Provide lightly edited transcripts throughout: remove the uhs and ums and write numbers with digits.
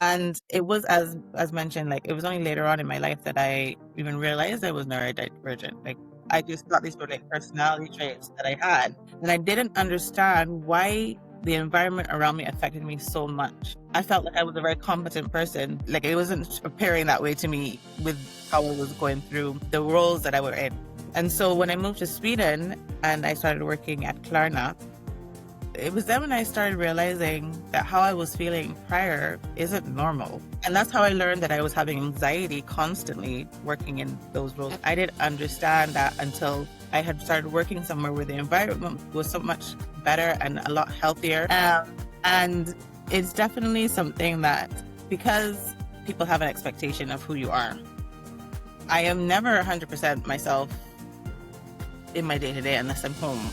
And it was as mentioned, like it was only later on in my life that I even realized I was neurodivergent. Like I just thought these were like personality traits that I had, and I didn't understand why the environment around me affected me so much. I felt like I was a very competent person. Like it wasn't appearing that way to me with how I was going through the roles that I were in. And so when I moved to Sweden and I started working at Klarnas, it was then when I started realizing that how I was feeling prior isn't normal. And that's how I learned that I was having anxiety constantly working in those roles. I didn't understand that until I had started working somewhere where the environment was so much better and a lot healthier. And it's definitely something that, because people have an expectation of who you are, I am never 100% myself in my day-to-day unless I'm home.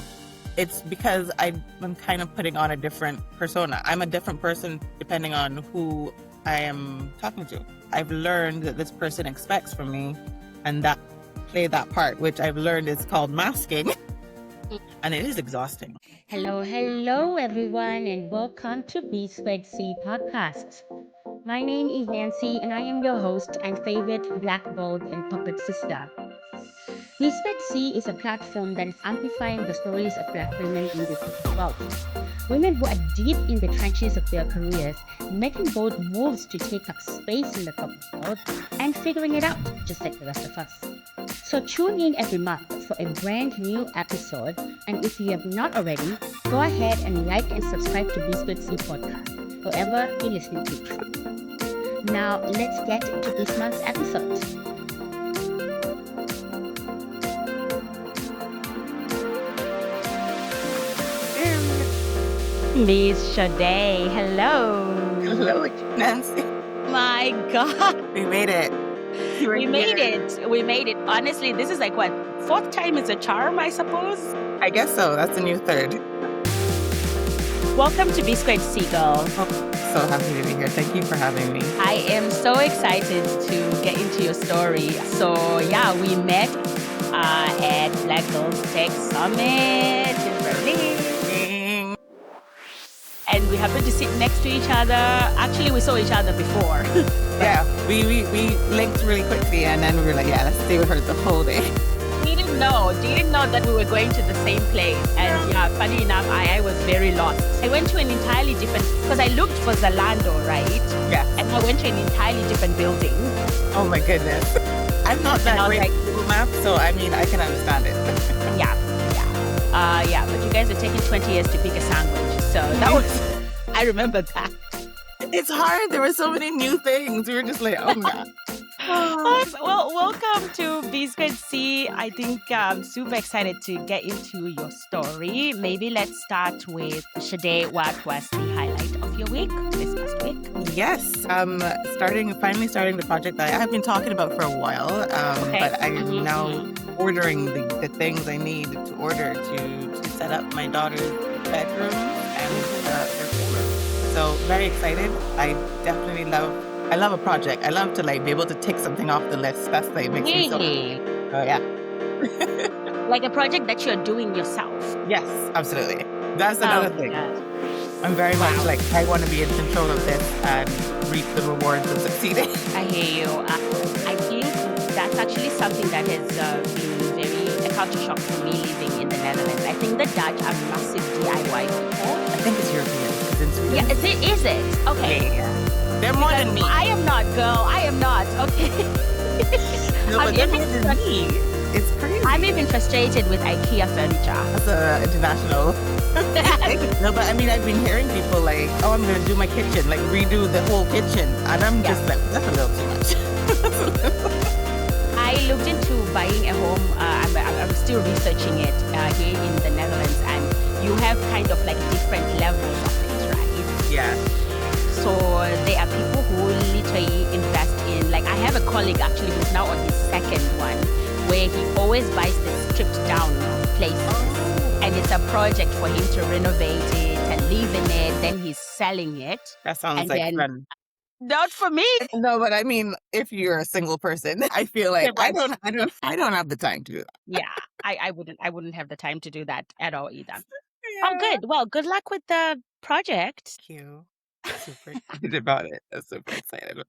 It's because I'm kind of putting on a different persona. I'm a different person depending on who I am talking to. I've learned that this person expects from me, and that play that part, which I've learned is called masking. And it is exhausting. Hello, everyone, and welcome to BsquaredC podcast. My name is Nancy, and I am your host and favorite black gold and puppet sister. BsquaredC is a platform that is amplifying the stories of black women in this world. Women who are deep in the trenches of their careers, making bold moves to take up space in the corporate world, and figuring it out just like the rest of us. So tune in every month for a brand new episode, and if you have not already, go ahead and like and subscribe to BsquaredC podcast, wherever you're listening to. Now let's get to this month's episode. Miss Sadé, hello. Hello, Nancy. My God. We made it. We made it. Honestly, this is like what? Fourth time is a charm, I suppose? I guess so. That's the new third. Welcome to BsquaredC, girl. So happy to be here. Thank you for having me. I am so excited to get into your story. So yeah, we met at Black Girls Tech Summit in Berlin. And we happened to sit next to each other. Actually, we saw each other before. Yeah, we linked really quickly, and then we were like, yeah, let's stay with her the whole day. Didn't know that we were going to the same place. And yeah, funny enough, I was very lost. I went to an entirely different, because I looked for Zalando, right? Yeah. And I went to an entirely different building. Oh my goodness. I'm not that great at Google Maps, so I mean, I can understand it. Yeah, but you guys are taking 20 years to pick a sandwich. So that was, I remember that. It's hard. There were so many new things. We were just like, oh my God. Well, welcome to BsquaredC. I think I'm super excited to get into your story. Maybe let's start with Sadé. What was the highlight of your week this past week? Yes, finally starting the project that I have been talking about for a while. But I'm now ordering the things I need to order to set up my daughter's bedroom and her room. So very excited. I love a project. I love to be able to tick something off the list. That's makes me so happy. Oh yeah. Like a project that you're doing yourself. Yes, absolutely. That's another thing. God. I'm very much I want to be in control of this and reap the rewards of succeeding. I hear you. I think that's actually something that has been very a culture shock for me living in the Netherlands. I think the Dutch are massive DIY people. I think it's European. It's in Sweden. Yeah, is it? Okay. Yeah. They're more than me. I am not, girl. I am not. Okay. No, but they're more than me. It's crazy. I'm even frustrated with IKEA furniture. That's international. No, but I mean, I've been hearing people like, oh, I'm going to do my kitchen, like redo the whole kitchen. And I'm just like, that's a little too much. I looked into buying a home. I'm still researching it here in the Netherlands. And you have kind of like different levels of things, right? Yeah. So there are people who literally invest in, like I have a colleague actually who's now on his second one, where he always buys the stripped down places. And it's a project for him to renovate it and live in it. Then he's selling it. That sounds like fun. Not for me. No, but I mean, if you're a single person, I feel like I don't have the time to do that. Yeah, I wouldn't have the time to do that at all either. Yeah. Oh, good. Well, good luck with the project. Thank you. Super excited about it. I'm super excited.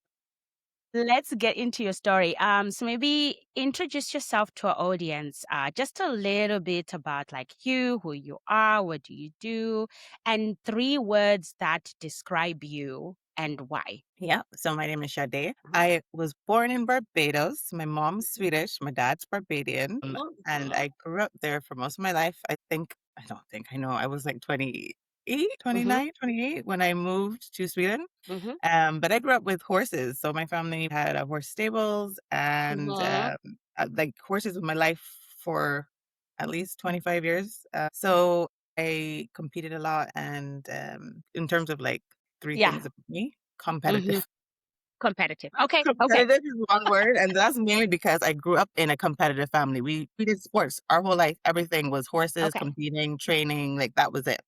Let's get into your story. So maybe introduce yourself to our audience. Just a little bit about like you, who you are, what do you do, and 3 words that describe you and why. Yeah. So my name is Sadé. I was born in Barbados. My mom's Swedish. My dad's Barbadian. And I grew up there for most of my life. I don't think I know. I was like 28, Mm-hmm. 29, 28 when I moved to Sweden. Mm-hmm. But I grew up with horses. So my family had horse stables and Mm-hmm. like horses with my life for at least 25 years. So I competed a lot. And in terms of like three Yeah. things about me, Mm-hmm. competitive. Competitive. Okay. Okay. Competitive is one word, and that's mainly because I grew up in a competitive family. We did sports our whole life. Everything was horses, Okay. competing, training, like that was it.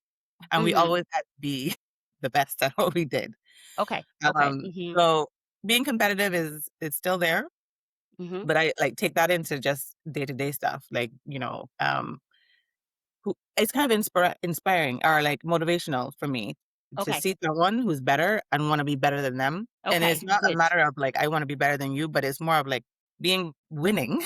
And we Mm-hmm. always had to be the best at what we did. Okay. Okay. Mm-hmm. So being competitive is still there, Mm-hmm. but I like take that into just day-to-day stuff. Like, it's kind of inspiring or like motivational for me to Okay. see someone who's better and want to be better than them. And it's Okay. not a Good. matter of like I want to be better than you, but it's more of like being winning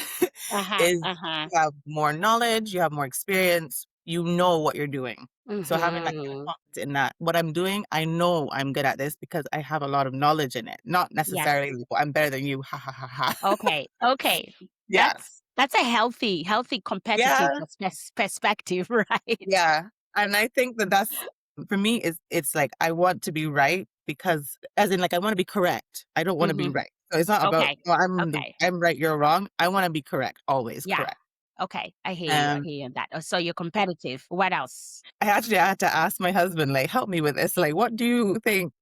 Uh-huh. is Uh-huh. you have more knowledge, you have more experience, you know what you're doing. So having that kind of Mm-hmm. confidence in that what I'm doing, I know I'm good at this because I have a lot of knowledge in it. Not Yeah. necessarily "Well, I'm better than you. Ha ha ha ha." Okay. Okay. Yeah. That's a healthy competitive Yeah. perspective, right? Yeah, and I think that that's for me is it's like I want to be right because as in like I want to be correct. I don't want to be Mm-hmm. right. So it's not about Okay. well, Okay. I'm right, you're wrong. I want to be correct, always Yeah. correct. Okay. I hear you. I And hear you on that. Oh, so you're competitive. What else? I had to ask my husband like help me with this. Like what do you think?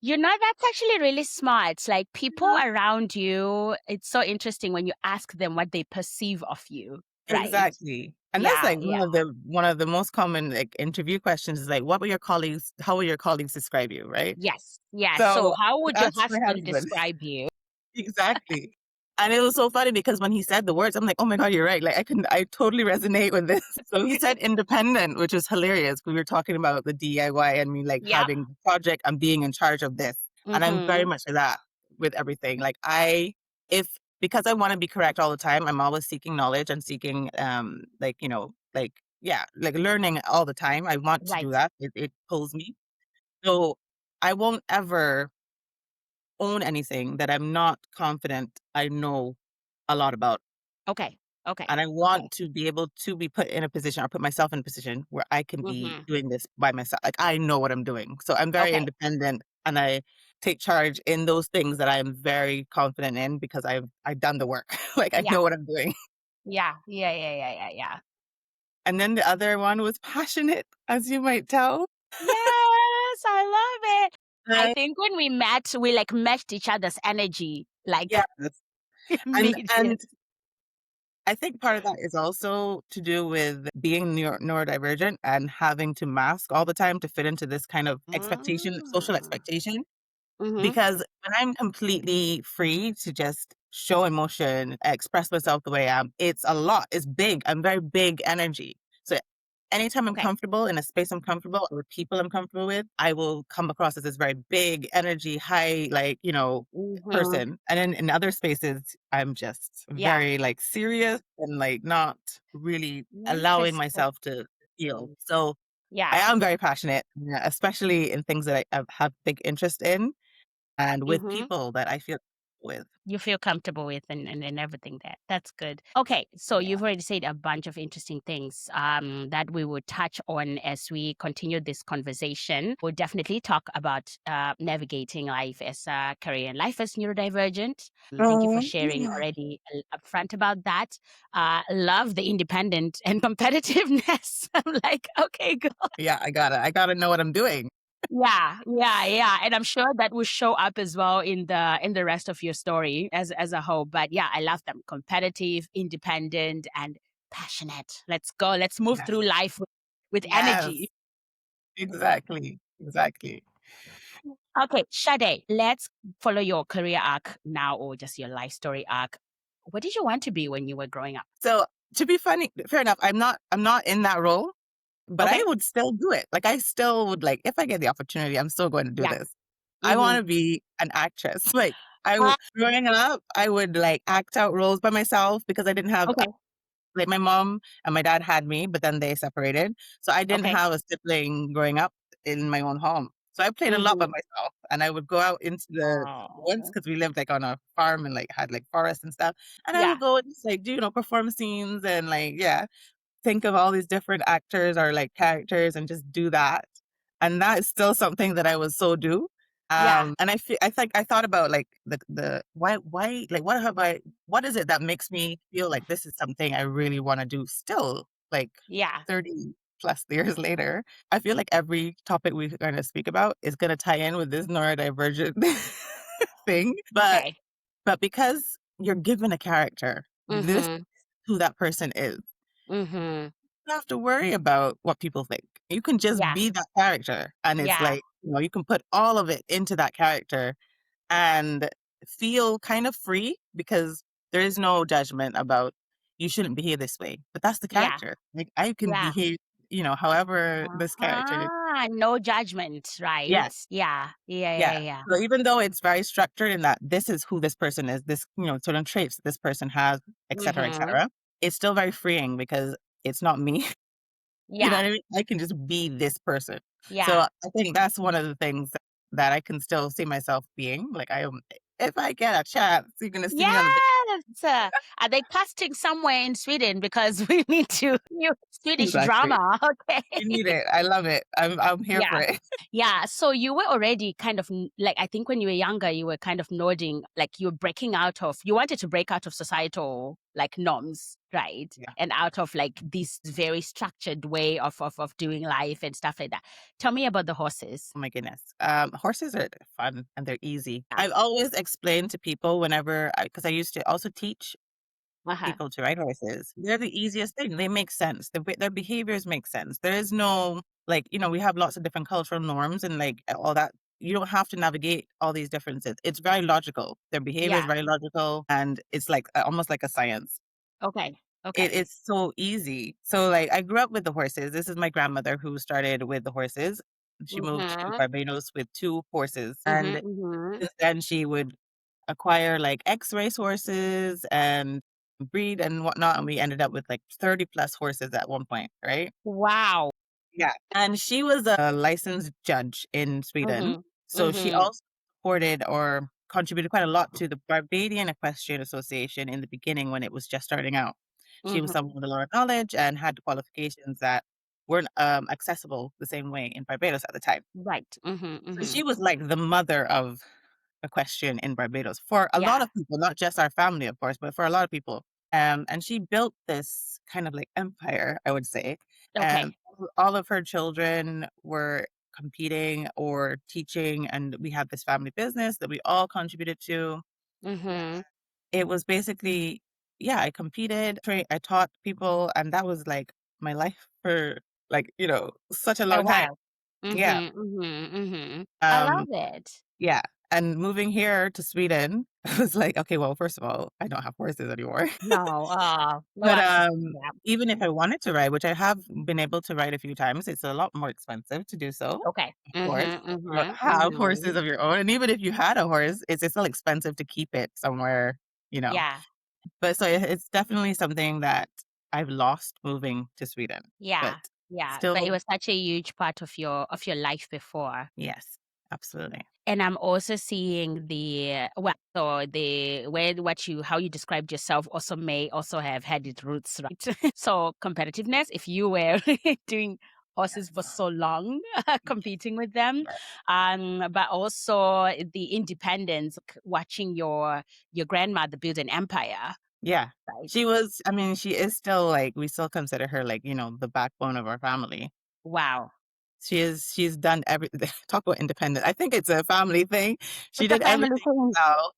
You know, that's actually really smart. It's like people Yeah. around you, it's so interesting when you ask them what they perceive of you, right? Exactly. And that's Yeah. like Yeah. one of the most common like interview questions is like what will your colleagues how will your colleagues describe you, right? Yes. Yeah. So So how to would your ask my husband husband describe you? exactly. And it was so funny because when he said the words, I'm like, "Oh my God, you're right." Like I totally resonate with this. So he said independent, which was hilarious. We were talking about the DIY and me like Yep. having the project and being in charge of this. And I'm very Mm-hmm. much like that with everything. Like if because I want to be correct all the time, I'm always seeking knowledge and seeking like, like yeah, like learning all the time. I want to do Right. that. It pulls me. So I won't ever own anything that I'm not confident I know a lot about. Okay. Okay. And I Okay. want to be able to be put in a position or put myself in a position where I can be Mm-hmm. doing this by myself. Like I know what I'm doing. So I'm very Okay. independent and I take charge in those things that I am very confident in because I've done the work. Like I Yeah. know what I'm doing. Yeah. Yeah. Yeah. Yeah. Yeah. Yeah. And then the other one was passionate, as you might tell. Yes, I love it. I Right? think when we met, we like matched each other's energy, like Yes. And immediate. I think part of that is also to do with being neurodivergent and having to mask all the time to fit into this kind of expectation, social Mm. expectation. Mhm. Because when I'm completely free to just show emotion, express myself the way I am, it's a lot. It's big. I'm very big energy. So anytime I'm Okay. comfortable in a space I'm comfortable or with people I'm comfortable with, I will come across as this very big energy, high, like, Mhm. person. And then in other spaces, I'm just Yeah. very like serious and like not really allowing Interesting. myself to feel. So I Yeah. am very passionate, yeah, especially in things that I have big interest in and with Mhm. people that I feel with. You feel comfortable with and everything there. That's good. Okay, so Yeah. you've already said a bunch of interesting things that we will touch on as we continue this conversation. We'll definitely talk about navigating life as a career and life as neurodivergent. Thank you for sharing Yeah. already upfront about that. Love the independent and competitiveness. I'm like, okay, good. Yeah, I gotta know what I'm doing. Yeah, yeah, yeah, and I'm sure that will show up as well in the rest of your story as a whole. But yeah, I love them. Competitive, independent, and passionate. Let's go. Let's move Yes. through life with Yes. energy. Exactly. Exactly. Okay, Sade, let's follow your career arc now or just your life story arc. What did you want to be when you were growing up? So to be funny, fair enough. I'm not in that role. but I Okay. would still do it. Like, I still would, like, if I get the opportunity, I'm still going to do Yeah. this. I Mm-hmm. wanna be an actress. Like, Ah, growing up, I would, like, act out roles by myself because I didn't have, okay. like, my mom and my dad had me, but then they separated. So I didn't Okay. have a sibling growing up in my own home. So I played a lot by Mm-hmm. myself, and I would go out into the woods Oh. because we lived, like, on a farm and, like, had, like, forests and stuff, and I Yeah. would go and just, like, do, perform scenes and, like, yeah, think of all these different actors or, like, characters and just do that. And that is still something that I would so do. Yeah. And I think I thought about, like, the why, like, what is it that makes me feel like this is something I really wanna do still, like, Yeah. 30 plus years later? I feel like every topic we're gonna speak about is gonna tie in with this neurodivergent thing, Okay. but because you're given a character, this is Mm-hmm. who that person is. Mm-hmm. Don't have to worry about what people think. You can just Yeah. be that character, and it's Yeah. like, you can put all of it into that character and feel kind of free because there is no judgment about, "You shouldn't behave this way," but that's the Yeah. character. Like, I can Yeah. behave, however this character. No judgment, right? Yes. Yeah. Yeah. Yeah. Yeah. Yeah. So even though it's very structured in that this is who this person is, this, certain traits this person has, et Mm-hmm. cetera, it's still very freeing because it's not me. You know Yeah. what I mean? I can just be this person. So Yeah. I think that's one of the things that I can still see myself being. Like, I am, if I get a chance, you're gonna see me on the big. Yes. Are they casting somewhere in Sweden? Because we need to new Swedish Exactly. drama. Okay. You need it. I love it. I'm here for Yeah. it. Yeah. So you were already kind of like, I think when you were younger, you were kind of nodding, like you were you wanted to break out of societal like norms, right? Yeah. And out of like this very structured way of doing life and stuff like that. Tell me about the horses. Oh my goodness. Horses are fun and they're easy. Yeah. I've always explained to people whenever, because I used to also teach Uh-huh. people to ride horses. They're the easiest thing. They make sense. Their behaviors make sense. There is no, like, we have lots of different cultural norms and, like, all that. You don't have to navigate all these differences. It's very logical. Their behavior is Yeah. very logical, and it's like almost like a science. Okay. It Okay. is so easy. So, like, I grew up with the horses. This is my grandmother who started with the horses. She moved to Mm-hmm. Barbados with two horses, Mm-hmm. and Mm-hmm. since then she would acquire, like, X-race horses and breed and whatnot, and we ended up with, like, 30 plus horses at one point, right? Wow. Yeah. And she was a licensed judge in Sweden, Mm-hmm. so she Mm-hmm. also supported or contributed quite a lot to the Barbadian Equestrian Association in the beginning when it was just starting out. She was Mm-hmm. someone with a lot of knowledge and had qualifications that weren't, accessible the same way in Barbados at the time. Right. Mm-hmm. So Mm-hmm. she was like the mother of equestrian in Barbados for a lot Yeah. of people, not just our family, of course, but for a lot of people. And she built this kind of like empire, I would say. And Okay. all of her children were competing or teaching, and we had this family business that we all contributed to. Mm-hmm. It was basically, yeah, I competed, I taught people, and that was like my life for, like, such a A long time. while. Yeah. Mm-hmm. Mm-hmm. Mm-hmm. I love Um, it. Yeah, and moving here to Sweden, I was like, "Okay, well, first of all, I don't have horses anymore." No, no But, access to that. even if I wanted to ride, which I have been able to ride a few times, it's a lot more expensive to do so, Okay. of course. Mhm, You don't mhm, have horses mhm. of your own, and even if you had a horse, it's still expensive to keep it somewhere, you know? Yeah, But so it's definitely something that I've lost moving to Sweden, but yeah, yeah, but it still. was such a huge part of your life before. Yes, absolutely. And I'm also seeing so the where what you how you described yourself also may also have had its roots, right? So competitiveness, if you were doing horses for Yes. so long, competing with them, Right. but also the independence, watching your grandmother build an empire, Yeah. right? She is still, like, we still consider her, like, the backbone of our family. Wow. She's done every talk about independent. I think it's a family thing. She It's a did family everything thing. herself.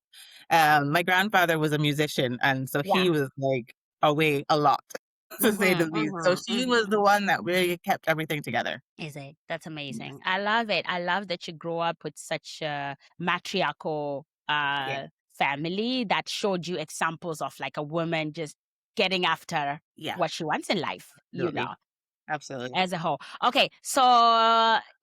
My grandfather was a musician, and so Yeah. he was, like, away a lot, to say the Mhm, least. So mhm, she was mhm. the one that really kept everything together. Is it? That's Yes. amazing. I love it. I love that you grew up with such a matriarchal Yeah. family that showed you examples of like a woman just getting after Yeah. what she wants in life, you Absolutely. know. Absolutely. as a whole. Okay, so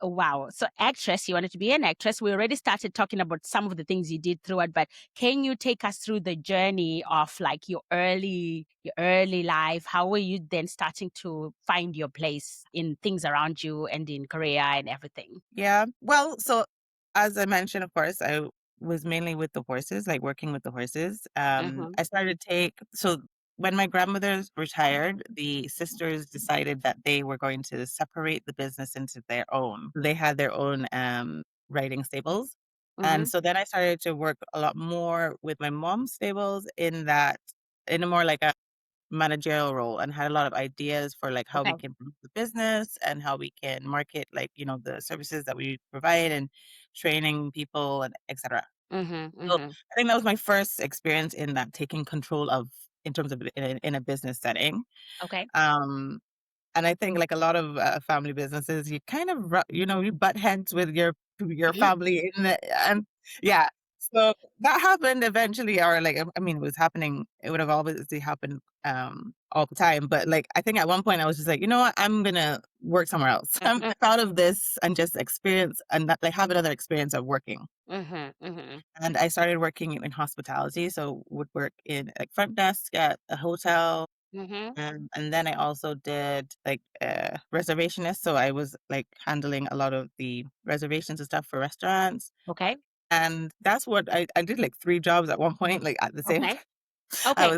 wow. So actress, you wanted to be an actress. We already started talking about some of the things you did through it, but can you take us through the journey of like your early life? How were you then starting to find your place in things around you and in Korea and everything? Yeah. Well, so as I mentioned, of course, I was mainly with the horses, like working with the horses. Mm-hmm. I started to take so when my grandmothers retired, the sisters decided that they were going to separate the business into their own. They had their own riding stables. Mm-hmm. And so then I started to work a lot more with my mom's stables in a more like a managerial role, and had a lot of ideas for like how we Okay. can improve the business and how we can market like the services that we provide and training people and etc. Mm-hmm. So Mm-hmm. I think that was my first experience in that, taking control of in terms of in a business setting. Okay. um and I think like a lot of family businesses, you kind of you butt heads with your Yeah. family and yeah. So that happened eventually, or like I mean, it was happening. It would have obviously happened all the time, but like I think at one point I was just like, you know what, I'm gonna work somewhere else. I'm Mm-hmm. out of this and just experience and not, like have another experience of working. Mm-hmm. Mm-hmm. And I started working in hospitality, so would work in like front desk at a hotel. Mm-hmm. And then I also did like reservationist. So I was like handling a lot of the reservations and stuff for restaurants. Okay. And that's what I did, like three jobs at one point, like at the same Okay. time. Okay.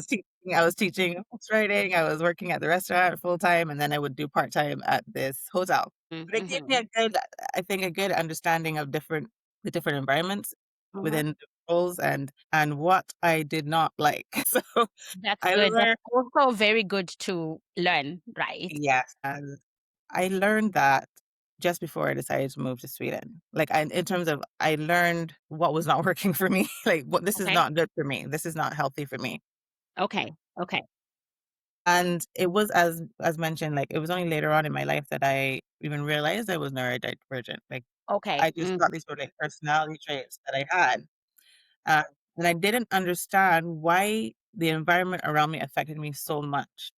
I was teaching writing, I was working at the restaurant full time, and then I would do part time at this hotel. But it gave me Mm-hmm. I think a good understanding of the different environments Mm-hmm. within the roles and what I did not like. So That's I good. That's learned also very good to learn, right? yes. And I learned that just before I decided to move to Sweden. Like in terms of I learned what was not working for me. Like what this is Okay. not good for me. This is not healthy for me. Okay. Okay. And it was as mentioned, like it was only later on in my life that I even realized I was neurodivergent. Like Okay. I just thought these were like personality traits that I had. Uh, and I didn't understand why the environment around me affected me so much.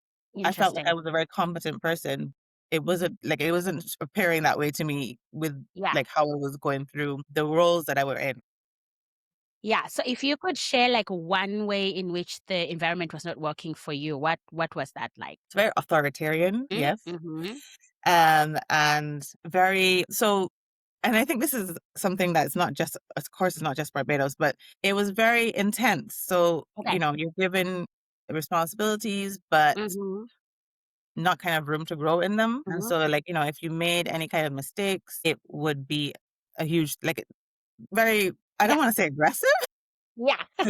I felt like I Interesting. was a very competent person. It wasn't appearing that way to me with Yeah. like how I was going through the roles that I were in. Yeah. So if you could share like one way in which the environment was not working for you, what was that like? It's very authoritarian, yes. Mm-hmm. And very so and I think this is something that's not just, of course, it's not just Barbados, but it was very intense. So, Okay. you're given responsibilities, but Mm-hmm. not kind of room to grow in them. And Mm-hmm. so, like, if you made any kind of mistakes, it would be a huge, like, very, I don't Yeah. want to say aggressive, Yeah. but,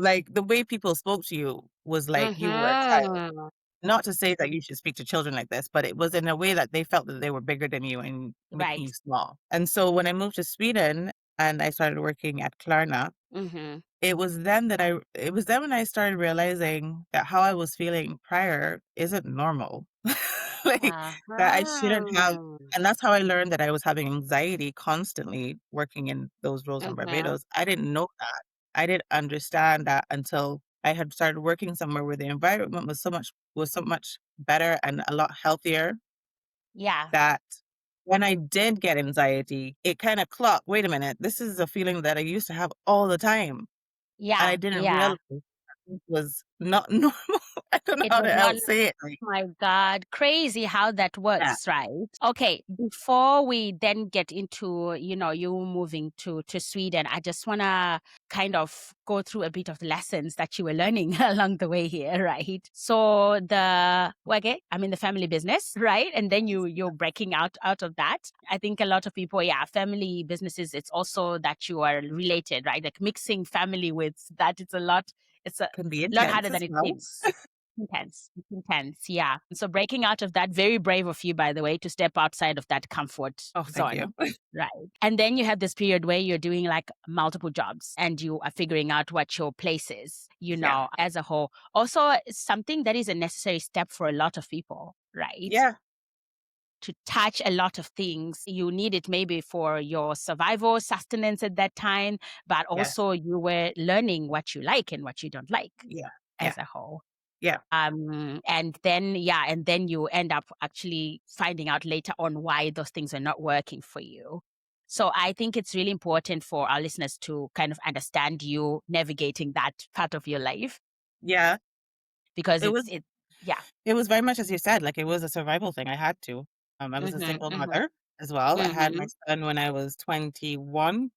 like the way people spoke to you was like you were a child. Mm-hmm. Not to say that you should speak to children like this, but it was in a way that they felt that they were bigger than you and making Right. you small. And so when I moved to Sweden and I started working at Klarna, Mm-hmm. it was then when I started realizing that how I was feeling prior isn't normal. Like that I shouldn't have, Uh-huh. and that's how I learned that I was having anxiety constantly working in those roles in Mm-hmm. Barbados. I didn't know that. I didn't understand that until I had started working somewhere where the environment was so much better and a lot healthier, Yeah. that when I did get anxiety, it kind of clocked, wait a minute, this is a feeling that I used to have all the time. And I Yeah. didn't Yeah. realize it was not normal. I don't know It how was to not. else say it. Like, My God, crazy how that yeah, works, right? Okay, before we then get into, you moving to Sweden, I just wanna kind of go through a bit of lessons that you were learning along the way here, right? So okay, I'm in the family business, right? And then you're breaking out of that. I think a lot of people, yeah, family businesses, it's also that you are related, right? Like mixing family with that, it's a can be lot intense harder as than it well. seems. Intense. It's intense. Yeah. So breaking out of that, very brave of you, by the way, to step outside of that comfort Oh, thank you. zone. Right. And then you have this period where you're doing like multiple jobs and you are figuring out what your place is, Yeah. as a whole. Also, something that is a necessary step for a lot of people, right? Yeah. To touch a lot of things. You need it maybe for your survival, sustenance at that time, but Yes. also you were learning what you like and what you don't like Yeah. Yeah. as a whole. Yeah. And then, and then you end up actually finding out later on why those things are not working for you. So I think it's really important for our listeners to kind of understand you navigating that part of your life, Yeah. because It was yeah. it was very much as you said, like, it was a survival thing. I had to. I was a Mhm, single mhm, mother as well. I had my mhm. son when I was 21,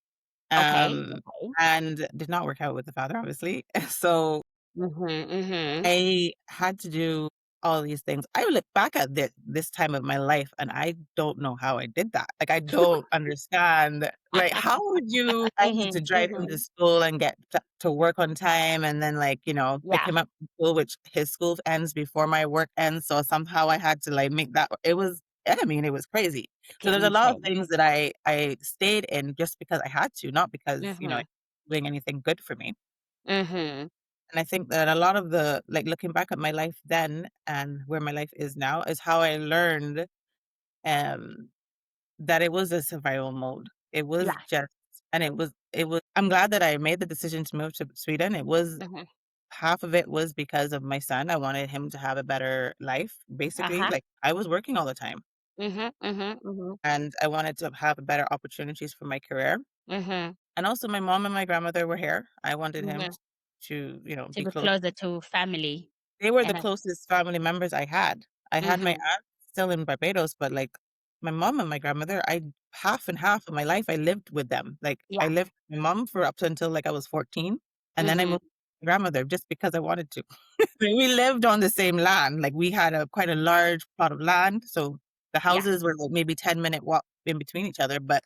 Okay, um, okay. and did not work out with the father, obviously. So Mhm, mhm. I had to do all these things. I look back at this time of my life, and I don't know how I did that. Like, I don't understand, like, how would you I had to Mhm, drive him to mhm. school and get to work on time and then, like, pick Yeah, him up from school, which his school ends before my work ends, so somehow I had to, like, make that it was I mean, it was crazy. So there's a lot of insane. things that I stayed in just because I had to, not because, Mhm, doing anything good for me. mhm. And I think that a lot of the like, looking back at my life then and where my life is now is how I learned, um, that it was a survival mode. It was Yeah. just and it was I'm glad that I made the decision to move to Sweden. It was Mhm. half of it was because of my son. I wanted him to have a better life, basically. Uh-huh. Like, I was working all the time, Mhm, mhm, mhm, and I wanted to have better opportunities for my career. mhm, And also my mom and my grandmother were here. I wanted him mhm. to, To be be close. closer to family. They were the And closest family members I had. I had my mhm. aunt still in Barbados, but, like, my mom and my grandmother, I half and half of my life, I lived with them. Like, I Yeah. lived with my mom for up to until, like, I was 14, and then I Mhm. moved to my grandmother just because I wanted to. We lived on the same land, like, we had a quite a large plot of land, so the Yeah. houses were, like, maybe 10-minute walk in between each other, but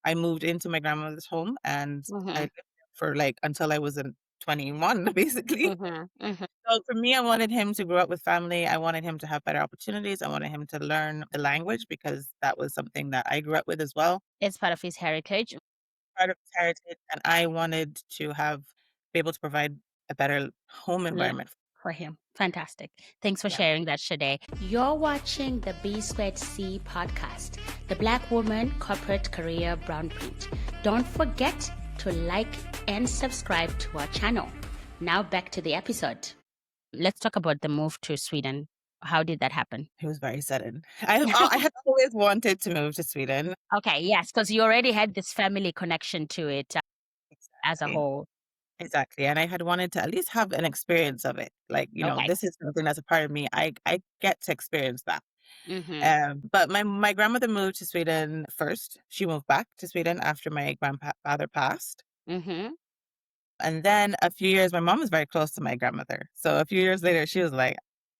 I moved into my grandmother's home, and I Mhm. lived there for, like, until I was in 21, basically. Mhm. Mhm. So for me, I wanted him to grow up with family. I wanted him to have better opportunities. I wanted him to learn the language because that was something that I grew up with as well, It's part of his heritage. part of his heritage. And I wanted to be able to provide a better home Yeah. environment. For him. Fantastic. Thanks for Yeah. sharing that, Sadé. You're watching the B-Squared C podcast, the Black Woman Corporate Career Brownprint. Don't forget to like and subscribe to our channel. Now back to the episode. Let's talk about the move to Sweden. How did that happen? It was very sudden. I had always wanted to move to Sweden. Okay, yes, because you already had this family connection to it as a Exactly. whole. Exactly. And I had wanted to at least have an experience of it. Like, Okay. this is something that's a part of me. I get to experience that. Mm-hmm. But my grandmother moved to Sweden first. She moved back to Sweden after my grandfather passed. Mm-hmm. And then a few years, my mom was very close to my grandmother. So a few years later, she was like,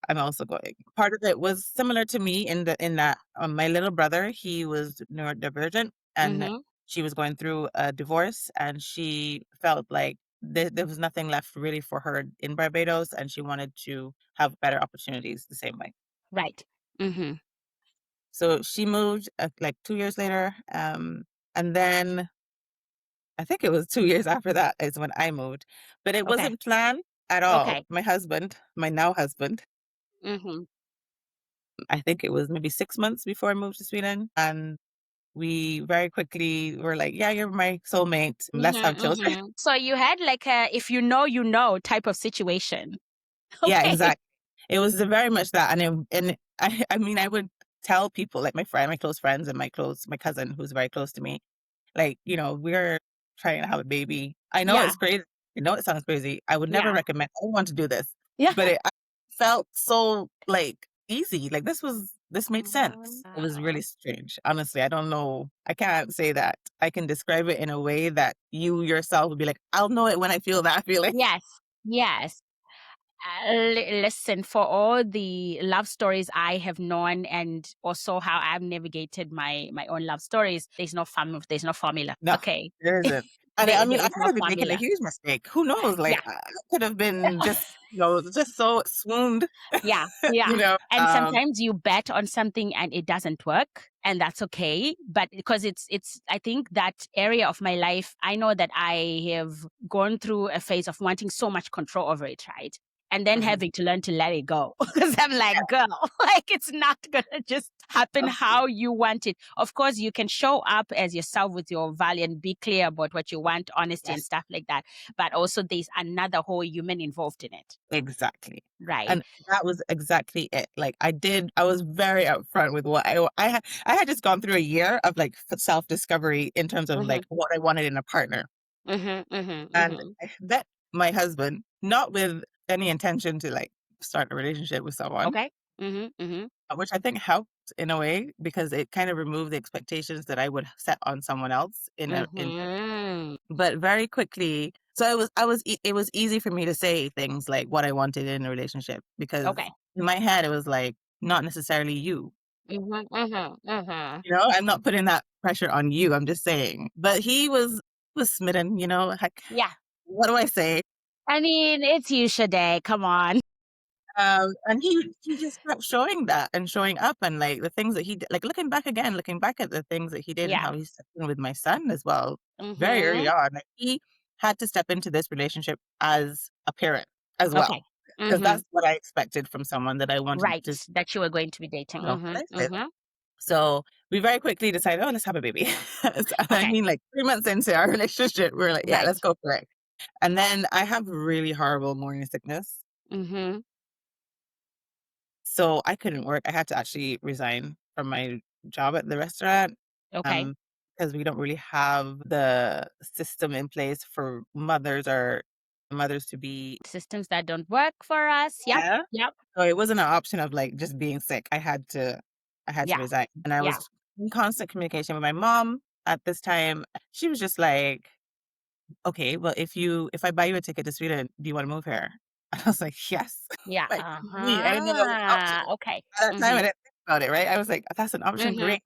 "I'm also going." Part of it was similar to me in that my little brother, he was neurodivergent, and Mm-hmm. she was going through a divorce, and she felt like there was nothing left really for her in Barbados, and she wanted to have better opportunities the same way. Right. Mm-hmm. So she moved, like, 2 years later, and then I think it was 2 years after that is when I moved, but it Okay. wasn't planned at all. Okay. My husband, my now husband, Mm-hmm. I think it was maybe 6 months before I moved to Sweden, and we very quickly were like, "Yeah, you're my soulmate. Let's have Mm-hmm. children." Mm-hmm. So you had like a if you know, you know type of situation. Yeah, Okay. exactly. It was very much that, I mean, I would tell people, like my close friends and my cousin who's very close to me, like, we're trying to have a baby. I know Yeah. it's crazy. I know it sounds crazy. I would never Yeah. recommend anyone to do this, Yeah. but I felt so, like, easy. Like, this made sense. It was Wow. really strange. Honestly, I don't know. I can't say that I can describe it in a way that you yourself would be like, "I'll know it when I feel that feeling." Yes. Yes. Listen, for all the love stories I have known, and also how I've navigated my own love stories, there's no formula. No, Okay, there isn't. And there I there mean, I is no could have been making a formula. huge mistake. Who knows? Yeah, Like, I could have been just so swooned, yeah, yeah. you know? And sometimes you bet on something and it doesn't work, and that's okay. But because it's I think that area of my life, I know that I have gone through a phase of wanting so much control over it, right? and then Mhm. having to learn to let it go. Because I'm like, girl, like it's not gonna just happen how you want it. Of course, you can show up as yourself with your value and be clear about what you want, honesty and Yes, stuff like that. But also there's another whole human involved in it. exactly. Right. And that was exactly it. Like I was very upfront with what I had just gone through a year of like self-discovery in terms of Mm-hmm. like what I wanted in a partner. Mm-hmm. Mm-hmm. And Mm-hmm. I met my husband not with any intention to like start a relationship with someone, Okay. Mm-hmm. Mm-hmm. which I think helped in a way because it kind of removed the expectations that I would set on someone else in Mm-hmm. but very quickly so it was easy for me to say things like what I wanted in a relationship because Okay. in my head it was like not necessarily you. Mm-hmm. Mm-hmm. Mm-hmm. You know, I'm not putting that pressure on you. I'm just saying. But he was smitten, you know, heck, Yeah. what do I say? I mean, it's you, Sadé. Come on. And he just kept showing that and showing up and like the things that he did, like looking back at the things that he did and Yeah. how he stepped in with my son as well, very early Mm-hmm. on. Like he had to step into this relationship as a parent as well, Okay. because Mm-hmm. that's what I expected from someone that I wanted Right. to That you were going to be dating. spend my life Mm-hmm. with. Mm-hmm. So we very quickly decided, oh, let's have a baby. And I Okay. mean, like 3 months into our relationship, we were like, yeah, Right. let's go for it. And then I have really horrible morning sickness. Mm-hmm. So I couldn't work. I had to actually resign from my job at the restaurant, Okay. um, because we don't really have the system in place for mothers to be. Systems that don't work for us. Yep. Yeah. Yep. So it wasn't an option of like just being sick. I had to Yeah. resign. And I Yeah. was in constant communication with my mom at this time. She was just like, okay, well, if I buy you a ticket to Sweden, do you want to move here? And I was like, yes. Yeah. Like, me, I didn't know that was an option. Uh-huh. Okay. At that time, I Mm-hmm. didn't think about it, right? I was like, that's an option, Mm-hmm. great.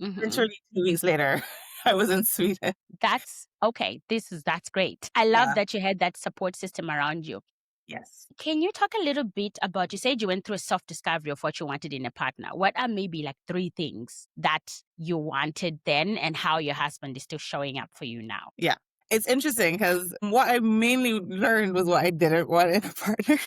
Mm-hmm. Literally 2 weeks later, I was in Sweden. That's okay. That's great. I love Yeah. that you had that support system around you. Yes. Can you talk a little bit about, you said you went through a self discovery of what you wanted in a partner. What are maybe like 3 things that you wanted then and how your husband is still showing up for you now? Yeah. It's interesting because what I mainly learned was what I didn't want in a partner.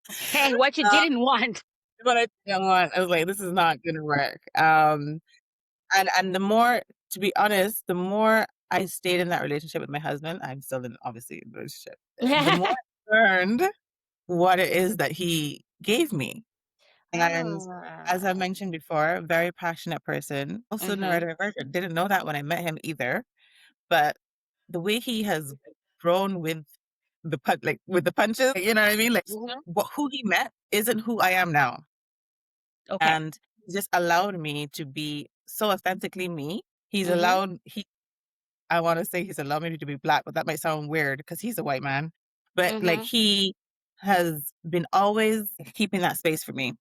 Hey, what you Uh, didn't want. what I didn't want, I was like, this is not gonna work. And the more, to be honest, the more I stayed in that relationship with my husband, I'm still in obviously in a relationship. The more I learned what it is that he gave me. And as I Ah. mentioned before, very passionate person, also Mhm. neurodivergent. Didn't know that when I met him either. But the way he has grown with with the punches, you know what I mean? Like Mhm. who he met isn't who I am now. Okay. And he just allowed me to be so authentically me. He's Mhm. allowed he I want to say he's allowed me to be black, but that might sound weird because he's a white man. But like Mhm. he has been always keeping that space for me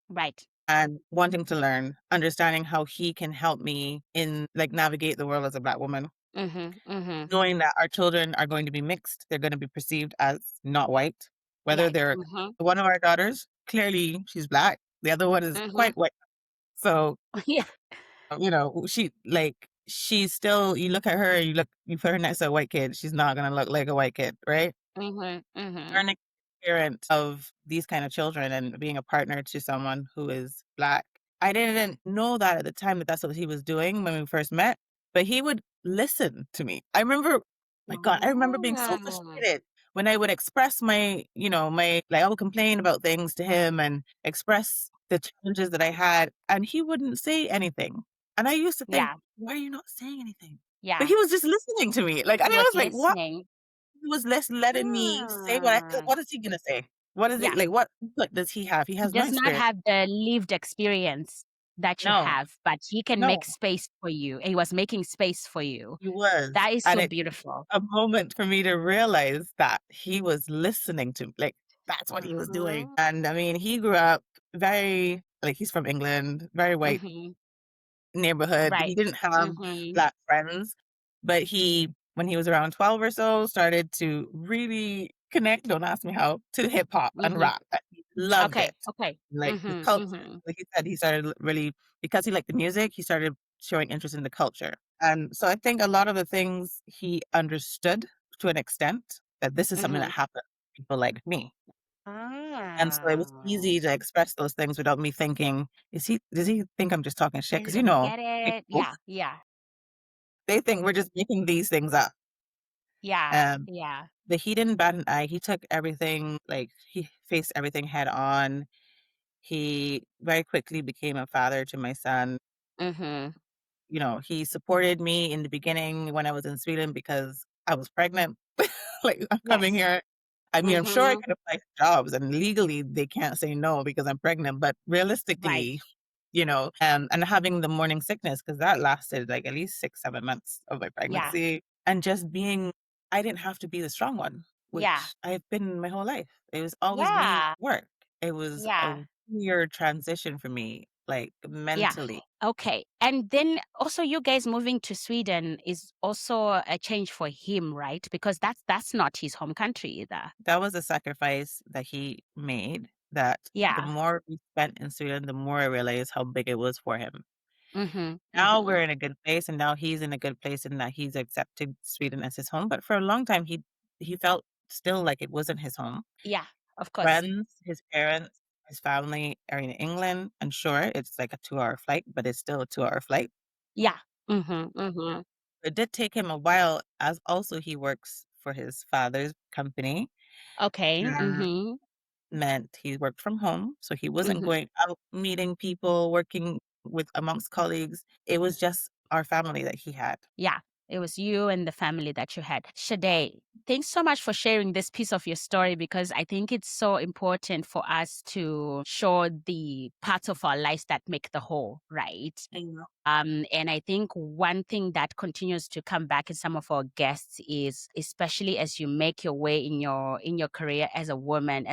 Right. and wanting to learn, understanding how he can help me in like navigate the world as a black woman, Mhm. Mhm. knowing that our children are going to be mixed. They're going to be perceived as not white, whether Right. they're Mhm. one of our daughters, clearly she's black. The other one is Mhm. quite white. So, Yeah. she's still, you look at her, you put her next to a white kid, she's not going to look like a white kid, right? Mhm. Mhm. Learning parent of these kind of children and being a partner to someone who is black. I didn't know that at the time that that's what he was doing when we first met, but he would listen to me. My God, I remember being so Ah. frustrated when I would express like I would complain about things to him and express the challenges that I had, and he wouldn't say anything. And I used to think, Yeah. why are you not saying anything? But Yeah. he was just listening to me. Like, and He I was was like, what? listening. He was less letting me say Ah. what is he gonna say? What is it Yeah. like, what input does he have? He He has no does not experience. have the lived experience that you No, have, but he can make no, space for you. He was making space for you. he was. That is And so it beautiful. a moment for me to realize that he was listening to like, that's what he was doing. Mhm. And I mean, he grew up very like, he's from England, very white Mhm. neighborhood. He Right. didn't have Mhm. black friends, but when he was around 12 or so, started to really connect, don't ask me how, to hip hop and Mhm. rap. And he loved Okay. it. Okay. Like the Mhm. culture. Mhm. Like he said, he started really, because he liked the music, he started showing interest in the culture. And so I think a lot of the things he understood to an extent that this is something that Mhm. happened to people like me. And so it was Ah. easy to express those things without me thinking, does he think I'm just talking shit? Is he Because gonna get it? people, Yeah, yeah, they think we're just making these things up. yeah, Um, yeah. but he didn't bat an eye. He took everything, like, he faced everything head on. He very quickly became a father to my son. Mhm. He supported me in the beginning when I was in Sweden because I was pregnant. Like, I'm coming Yes. here. I mean, I'm sure I Mhm. could apply for jobs, and legally they can't say no because I'm pregnant, but Right. realistically, and having the morning sickness, because that lasted like at least 6, 7 months of my Yeah. pregnancy, and just being, I didn't have to be the strong one, Yeah. which I've been my whole life. It was always me Yeah. work. It was a Yeah. weird transition for me, like, Yeah. mentally. Okay. And then also you guys moving to Sweden is also a change for him, right? Because that's not his home country either. That was a sacrifice that he made, that the Yeah. more we spent in Sweden, the more I realized how big it was for him. Mhm. Now we're Mhm. in a good place, and now he's in a good place in that he's accepted Sweden as his home, but for a long time, he felt still like it wasn't his home. Yeah. Of course. Friends, his parents, his family are in England, and sure, it's like a 2-hour flight, but it's still a 2-hour flight. Yeah. Mhm. Mhm. It did take him a while, as also he works for his father's company. Okay. Mhm. Meant he worked from home, so he wasn't Mhm. going out meeting people, working with amongst colleagues. It was just our family that he had. Yeah, it was you and the family that you had. Shade, thanks so much for sharing this piece of your story because I think it's so important for us to show the parts of our lives that make the whole, right? Mhm. And I think one thing that continues to come back in some of our guests is, especially as you make your way in your career as a woman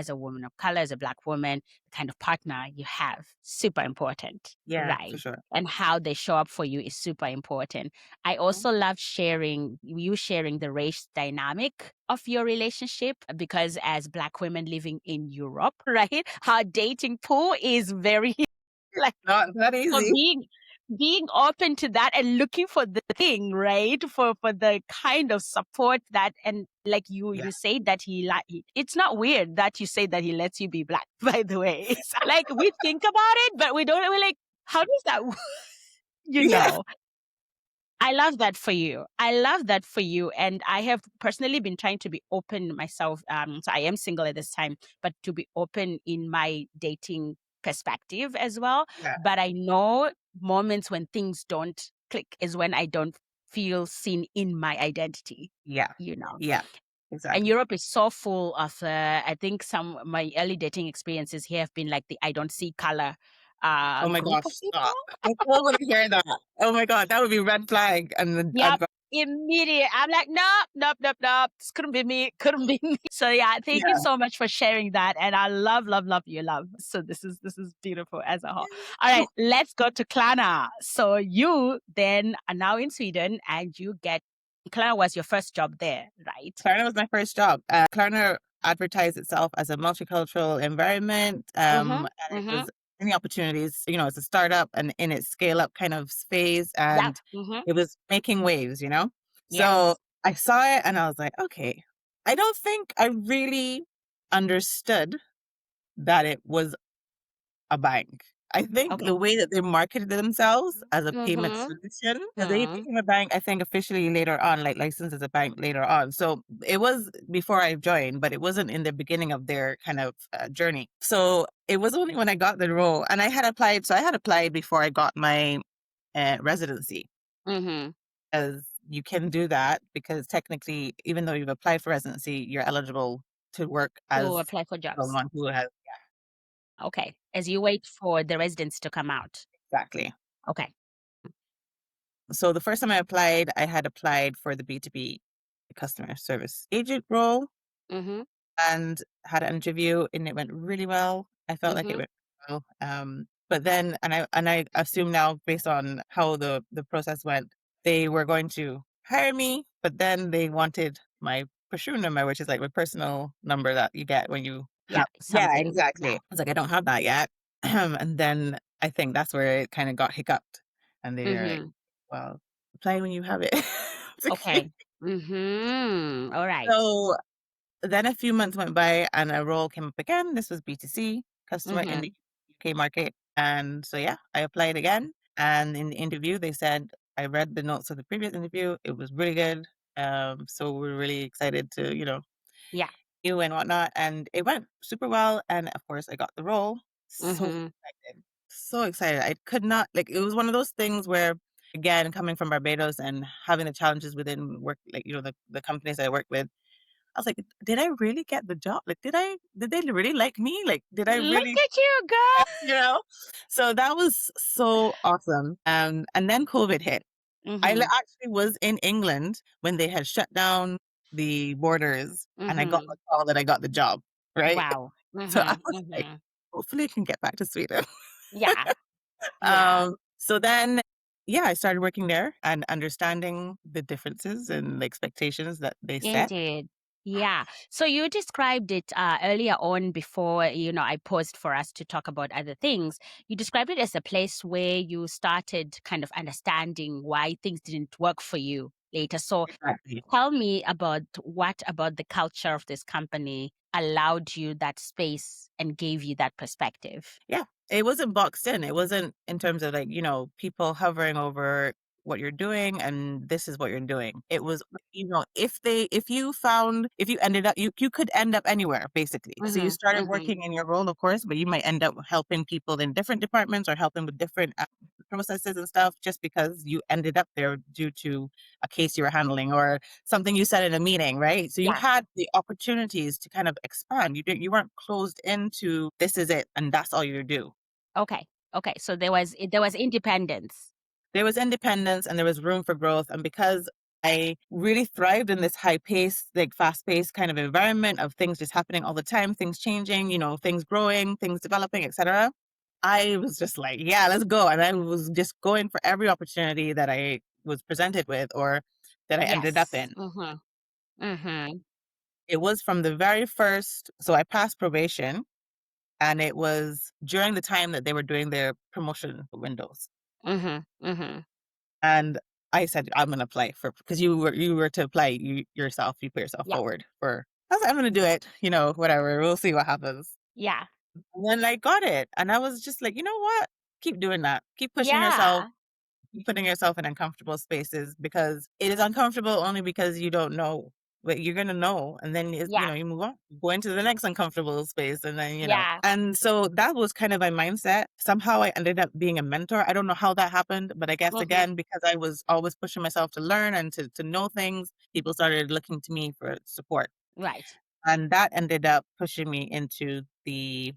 of color, as a Black woman, the kind of partner you have, super important, Yeah, for right? sure. And how they show up for you is super important. I Mhm. also love sharing the race dynamic of your relationship because as Black women living in Europe, right, our dating pool is very like Not for easy. being open to that and looking for the thing, right? For the kind of support that and like Yeah. you say that it's not weird that you say that he lets you be Black, by the way. It's like we think about it, but we're like, how does that you Yeah. know? I love that for you. I love that for you. And I have personally been trying to be open myself. So I am single at this time, but to be open in my dating perspective as well. Yeah. But I know moments when things don't click is when I don't feel seen in my identity, Yeah. you know. Yeah. And Exactly. Europe is so full of, I think some my early dating experiences here have been like the I don't see color Oh my group gosh, of people. stop. I don't want to hear that. Oh my god, that would be red flag, and Yep. Immediate. I'm like, nope, nope, nope, nope. This couldn't be me. Couldn't be me. So yeah, thank you yeah. so much for sharing that. And I love, love, love your love. So this is beautiful as a whole. All right, let's go to Klarna. So you then are now in Sweden and you get Klarna was your first job there, right? Klarna was my first job. Klarna advertised itself as a multicultural environment, Mm-hmm. and it Mm-hmm. was any opportunities. It's a startup and in its scale up kind of phase, Yep. and Mm-hmm. it was making waves. So Yes. I saw it and I was like, okay, I don't think I really understood that it was a bank. I think the Okay. way that they marketed themselves as a payment Mm-hmm. solution, because they Mm-hmm. became a bank, I think officially later on, like licensed as a bank later on. So it was before I joined, but it wasn't in the beginning of their kind of journey. So it was only when I got the role, and I had applied. So I had applied before I got my residency, Mm-hmm. as you can do that because technically, even though you've applied for residency, you're eligible to work To as apply for jobs. someone who has Okay. As you wait for the residents to come out. exactly. Okay. So the first time I applied, I had applied for the B2B customer service agent role Mm-hmm. and had an interview, and it went really well. I felt like it Mm-hmm. went well. But then, and I assume now, based on how the process went, they were going to hire me, but then they wanted my Pursue number, which is like my personal number that you get when you Yeah. yeah, Something. exactly. Yeah. I was like, I don't have that yet. And then I think that's where it kind of got hiccuped. And they're like, Mm-hmm. well, apply when you have it. It's okay. Okay. Mm-hmm. All right. So then a few months went by and a role came up again. This was B2C, customer in the Mhm. UK market. And so, yeah, I applied again. And in the interview, they said, I read the notes of the previous interview. It was really good. So we're really excited to, Yeah. you and whatnot. And it went super well. And of course, I got the role. So Mhm. excited. So excited. I could not, like, it was one of those things where, again, coming from Barbados and having the challenges within work, like, the companies I work with, I was like, did I really get the job? Like, did they really like me? Like, did I Look really, at you, girl. you know? So that was so awesome. And then COVID hit. Mhm. Actually was in England when they had shut down the borders, and I got a Mhm. call that I got the job, right? Wow. So I Mhm. was like, Mhm. hopefully I can get back to Sweden. Yeah. Yeah. So then, yeah, I started working there and understanding the differences and the expectations that they set. Indeed. Yeah. So you described it earlier on before, I paused for us to talk about other things. You described it as a place where you started kind of understanding why things didn't work for you later. So Exactly. tell me about what about the culture of this company allowed you that space and gave you that perspective. Yeah, it wasn't boxed in. It wasn't in terms of like, people hovering over what you're doing and this is what you're doing. It was, if you ended up, you could end up anywhere basically. So you Mhm. started Mhm. working in your role, of course, but you might end up helping people in different departments or helping with different processes and stuff just because you ended up there due to a case you were handling or something you said in a meeting, right? So you Yeah. had the opportunities to kind of expand. You weren't closed into this is it and that's all you do. Okay. Okay. So there was independence. There was independence and there was room for growth. And because I really thrived in this high pace, like fast paced kind of environment of things just happening all the time, things changing, things growing, things developing, etc. I was just like, yeah, let's go. And I was just going for every opportunity that I was presented with or that I ended up Yes. in. Mhm. Mhm. It was from the very first, so I passed probation and it was during the time that they were doing their promotion windows. Mhm. Mhm. And I said, I'm gonna play for because you were to apply yourself, you put yourself Yeah. forward for I was like, I'm gonna do it, whatever. We'll see what happens. Yeah. And then I got it. And I was just like, you know what? Keep doing that. Keep pushing yourself, Yeah. keep putting yourself in uncomfortable spaces because it is uncomfortable only because you don't know. But you're gonna know, and then Yeah. you move on, go into the next uncomfortable space, and then Yeah. and so that was kind of my mindset. Somehow I ended up being a mentor. I don't know how that happened, but I guess Mhm. again because I was always pushing myself to learn and to know things, people started looking to me for support, Right. and that ended up pushing me into the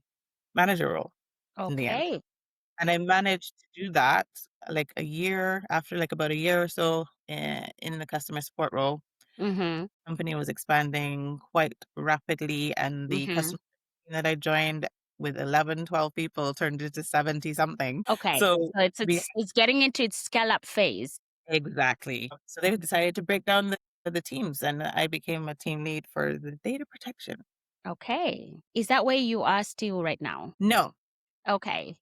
manager role in the end. Okay. And I managed to do that like after like about a year or so in the customer support role. Mhm. Company was expanding quite rapidly, and the Mhm. customer team that I joined with 11, 12 people turned into 70 something. Okay. So So it's we it's it's getting into its scale-up phase. exactly. So they decided to break down the teams, and I became a team lead for the data protection. Okay. Is that where you are still right now? No, Okay.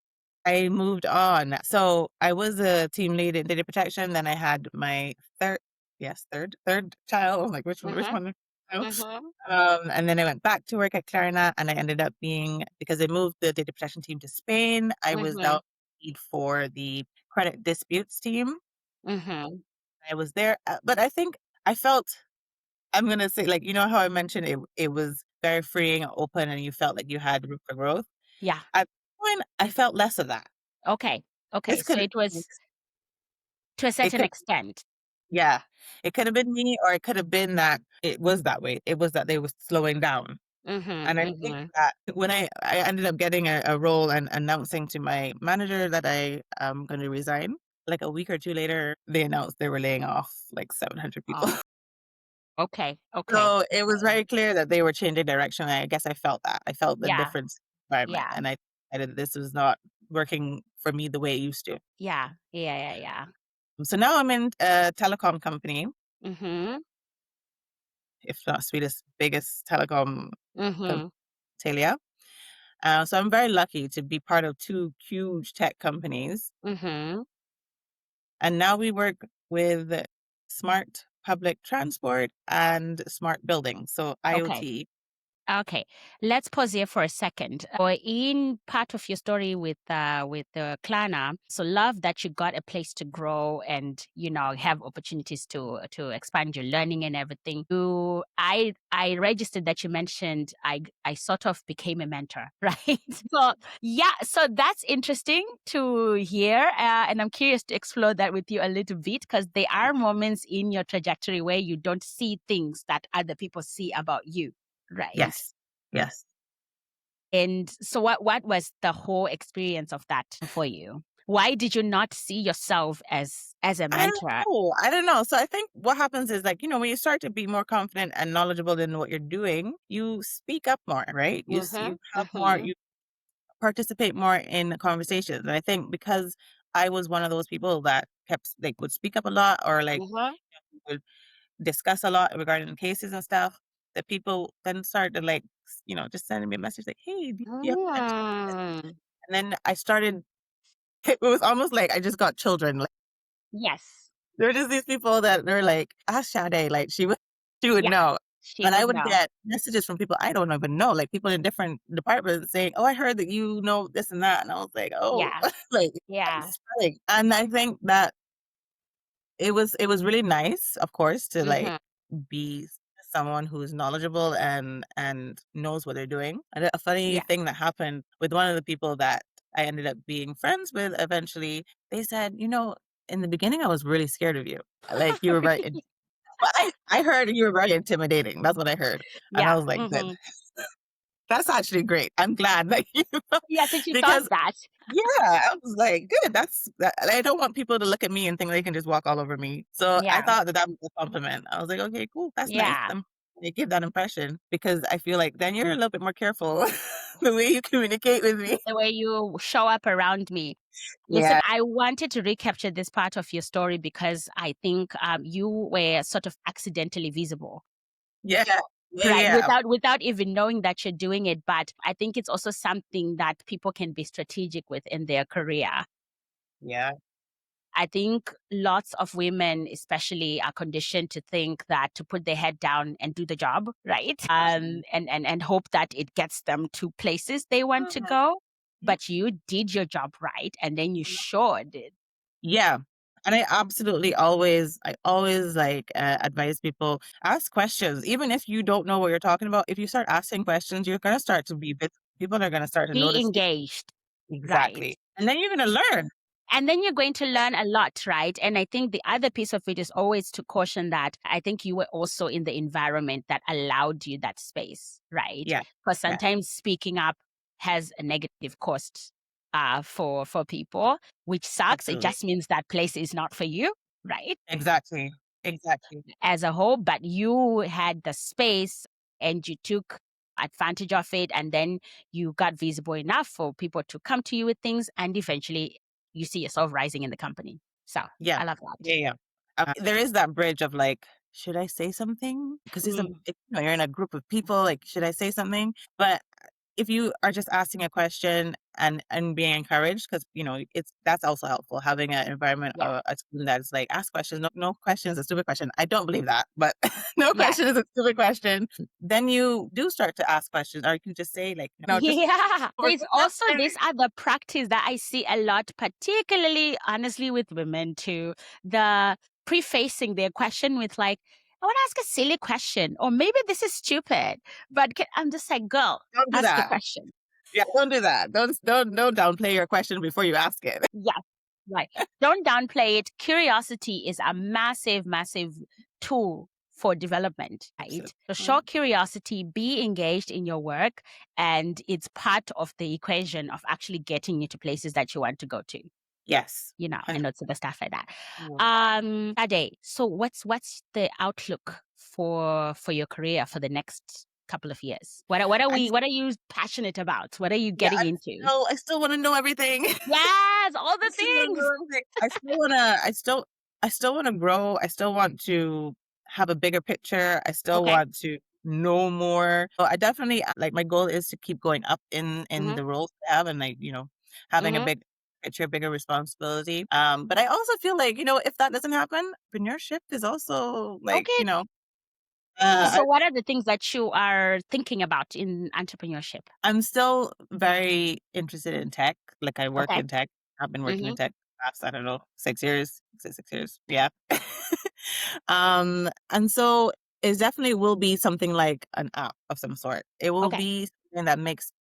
I moved on. So I was a team lead in data protection. Then I had my third child. I was like, which Mhm. one? No. Mhm. And then I went back to work at Klarna, and I ended up being because I moved the data protection team to Spain. I was Mhm. now lead for the credit disputes team. Mhm. I was there, but I think I felt I'm gonna say like how I mentioned it was very freeing, open, and you felt like you had room for growth. Yeah. At the point, I felt less of that. Okay. Okay. This So could it was to a it certain could extent. Yeah. It could have been me or it could have been that it was that way. It was that they was slowing down. Mhm. And I think Mhm. that when I ended up getting a role and announcing to my manager that I am going to resign, like a week or two later, they announced they were laying off like 700 people. Oh. Okay. Okay. So it was Okay. very clear that they were changing direction. I guess I felt that. I felt the Yeah. difference environment. Yeah. And I decided this was not working for me the way it used to. Yeah. Yeah. Yeah. Yeah. So now I'm in a telecom company, Mhm. if not Sweden's biggest telecom company, Mhm. Telia. So I'm very lucky to be part of two huge tech companies. Mhm. And now we work with smart public transport and smart buildings. So Okay. IoT. Okay, let's pause here for a second. In part of your story with the Klarna, so love that you got a place to grow and have opportunities to expand your learning and everything. I registered that you mentioned I sort of became a mentor, right? So yeah, so that's interesting to hear, and I'm curious to explore that with you a little bit because there are moments in your trajectory where you don't see things that other people see about you. Right. Yes. Yes. And so what was the whole experience of that for you? Why did you not see yourself as a I don't mentor? know. I don't know. So I think what happens is like, when you start to be more confident and knowledgeable in what you're doing, you speak up more, right? You have more, Mm-hmm. you participate more in conversations. And I think because I was one of those people that kept like would speak up a lot or like Mm-hmm. would discuss a lot regarding cases and stuff, that people then start to like, just sending me a message like, "Hey, do you have time to talk about this?" Mm. And then I started, it was almost like I just got children. Like, Yes. there were just these people that they're like, ask Sade, like she would Yeah. know. She And I would would know. get messages from people I don't even know, like people in different departments saying, "Oh, I heard that you know this and that." And I was like, "Oh," Yeah. like Yeah. that's spreading. And I think that it was really nice, of course, to like Mm-hmm. be someone who's knowledgeable and knows what they're doing. And a funny Yeah. thing that happened with one of the people that I ended up being friends with eventually, they said, in the beginning I was really scared of you. Like you were right. But I heard you were very intimidating. That's what I heard. And I Yeah. was like, good. Mm-hmm. That's actually great. I'm glad that Yeah, so she thought because that. yeah, I was like, good. I don't want people to look at me and think they can just walk all over me. So I Yeah. thought that was a compliment. I was like, okay, cool. That's nice. Yeah. They give that impression because I feel like then you're a little bit more careful the way you communicate with me. The way you show up around me. Listen, Yeah. I wanted to recapture this part of your story because I think you were sort of accidentally visible, Yeah. Yeah. right? Yeah. Without even knowing that you're doing it. But I think it's also something that people can be strategic with in their career. Yeah. I think lots of women, especially, are conditioned to think that to put their head down and do the job, right? And hope that it gets them to places they want to go. But you did your job right, and then you showed it. Yeah. And I always like advise people ask questions, even if you don't know what you're talking about. If you start asking questions, you're going to start to people are going to start to Be notice you. engaged, right? Exactly. And then you're going to learn. And then you're going to learn a lot, right? And I think the other piece of it is always to caution that I think you were also in the environment that allowed you that space, right? Yeah. Because Yeah. sometimes speaking up has a negative cost for people, which sucks. It Absolutely. just means that place is not for you, right? Exactly. Exactly. As a whole, but you had the space and you took advantage of it, and then you got visible enough for people to come to you with things, and eventually you see yourself rising in the company. So Yeah. I love that. Yeah. Yeah. There is that bridge of like, should I say something? Because Mm, you're in a group of people. Like, should I say something? But if you are just asking a question and being encouraged, because that's also helpful, having an environment, yeah. a student that's like ask questions. No question is a stupid question. I don't believe that, but no Yes. question is a stupid question. Then you do start to ask questions, or you can just say like, just Yeah. or There's just also say, this other practice that I see a lot, particularly honestly with women too. The prefacing their question with like, I want to ask a silly question, or maybe this is stupid, but I'm just like, girl, don't do ask a that. question. Yeah, don't do that. Don't downplay your question before you ask it. Yes, right. Don't downplay it. Curiosity is a massive, massive tool for development, right? So show curiosity, be engaged in your work, and it's part of the equation of actually getting you to places that you want to go to, Yes. and lots of the stuff like that. 100%. Ade, so what's the outlook for your career for the next couple of years? What are you passionate about? What are you Yeah, getting into? I still wanna know everything. Yes, all I the still wanna things. know everything. I still wanna grow. I still want to have a bigger picture. I still Okay. want to know more. So I definitely like my goal is to keep going up in Mm-hmm. the roles I have and like, having a Mm-hmm. big picture, bigger responsibility. But I also feel like, if that doesn't happen, entrepreneurship is also like, Okay. Uh, So what are the things that you are thinking about in entrepreneurship? I'm still very interested in tech. Like I work Okay. in tech. I've been working in Mm-hmm. tech for the past, I don't know, 6 years. 6 years. Yeah. And so it definitely will be something like an app of some sort. It will Okay. be something that makes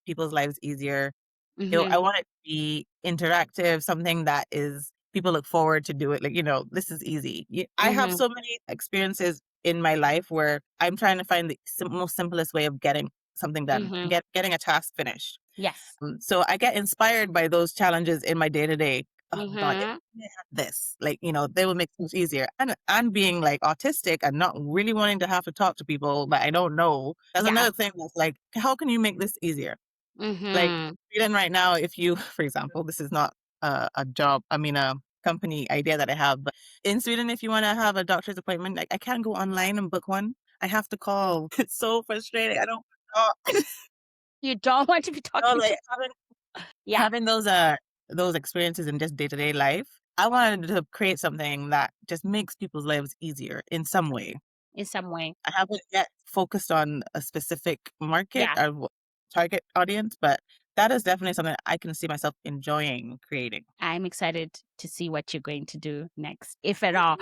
people's lives easier. I Mm-hmm. want it to be interactive, something that is people look forward to do it. Like, this is easy. I have Mm-hmm. so many experiences in my life where I'm trying to find the most simplest way of getting something done, Mm-hmm. getting a task finished. Yes. So I get inspired by those challenges in my day to day. Oh my God, if Mm-hmm. I had this, like, they will make things easier. And being like autistic and not really wanting to have to talk to people that I don't know. That's Yeah. another thing that's like, how can you make this easier? Like Mm-hmm. Sweden right now, if you, for example, this is not a job, I mean, a company idea that I have, but in Sweden, if you want to have a doctor's appointment, like I can't go online and book one. I have to call. It's so frustrating. I don't talk. You don't want to be talking to. Like Yeah. having those experiences in just day to day life. I wanted to create something that just makes people's lives easier in some way. In some way. I haven't yet focused on a specific market Yeah. or target audience, but that is definitely something I can see myself enjoying creating. I'm excited to see what you're going to do next, if at all.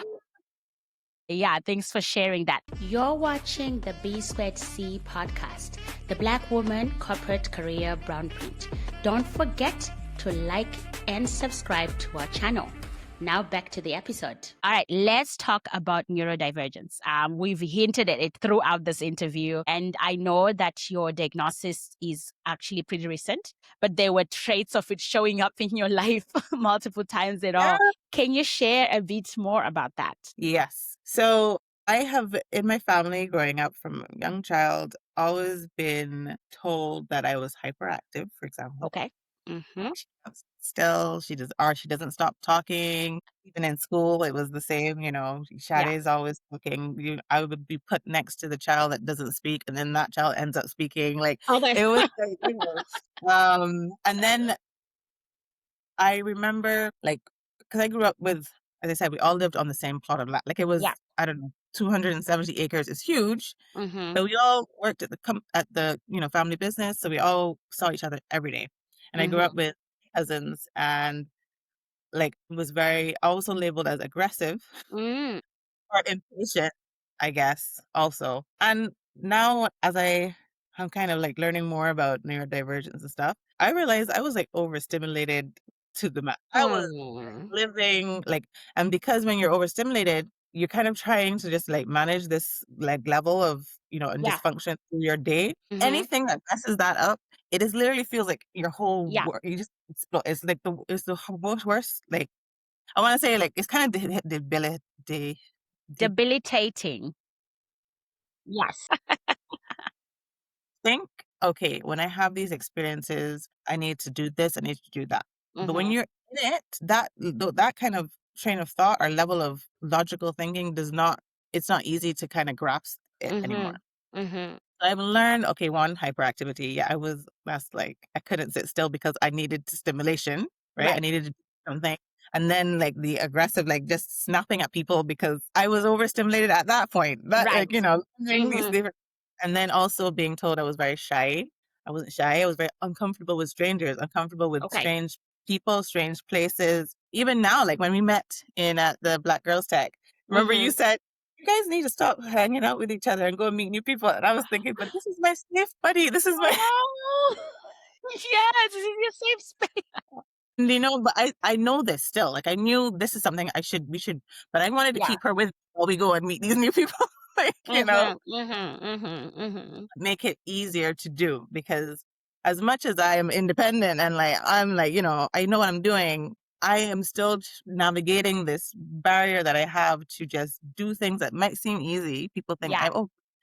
Yeah, thanks for sharing that. You're watching the B-Squared-C podcast, the Black Woman Corporate Career Blueprint. Don't forget to like and subscribe to our channel. Now back to the episode. All right, let's talk about neurodivergence. We've hinted at it throughout this interview, and I know that your diagnosis is actually pretty recent, but there were traits of it showing up in your life multiple times at all. Yeah. Can you share a bit more about that? Yes. So I have in my family growing up from a young child always been told that I was hyperactive, for example. Okay. Mm-hmm. She doesn't still, she doesn't stop talking. Even in school, it was the same, Yeah. Sade's always talking. I would be put next to the child that doesn't speak, and then that child ends up speaking. Like Okay. it was like. And then I remember, like, because I grew up with, as I said, we all lived on the same plot of land. Like it was, Yeah. I don't know, 270 acres is huge, Mm-hmm. but we all worked at the family business, so we all saw each other every day. And I grew up Mm-hmm. with cousins, and like was very also labeled as aggressive Mm. or impatient, I guess, also. And now as I'm kind of like learning more about neurodivergence and stuff, I realized I was like overstimulated to the max. I was Hmm. living like, and because when you're overstimulated, you're kind of trying to just like manage this like level of, and Yeah. just function through your day. Mm-hmm. Anything that messes that up, it is literally feels like your whole Yeah. you just explode. It's the most worst. Like I want to say like it's kind of debilitating. Debilitating. Yes. Think, okay, when I have these experiences, I need to do this, I need to do that. But when Mm-hmm. you're in it, that kind of train of thought or level of logical thinking it's not easy to kind of grasp it Mm-hmm. anymore. Mm-hmm. So I've learned, okay, one, hyperactivity. Yeah, that's like, I couldn't sit still because I needed stimulation, right? I Right. needed to do something. And then like the aggressive, like just snapping at people because I was overstimulated at that point. That, like, Right. doing these Mm-hmm. different, and then also being told I was very shy. I wasn't shy. I was very uncomfortable with strangers, uncomfortable with Okay. strange people, strange places. Even now, like when we met in at the Black Girls Tech, remember Mm-hmm. you said, you guys need to stop hanging out with each other and go and meet new people. And I was thinking, but this is my safe buddy. This is my, Oh, yes, this is your safe space. and, but I know this still. Like I knew this is something we should, but I wanted to Yeah. keep her with while we go and meet these new people. Like, Mm-hmm. Mm-hmm. Mm-hmm. Mm-hmm. make it easier to do because as much as I am independent and like, I'm like, I know what I'm doing, I am still navigating this barrier that I have to just do things that might seem easy. People think Yeah.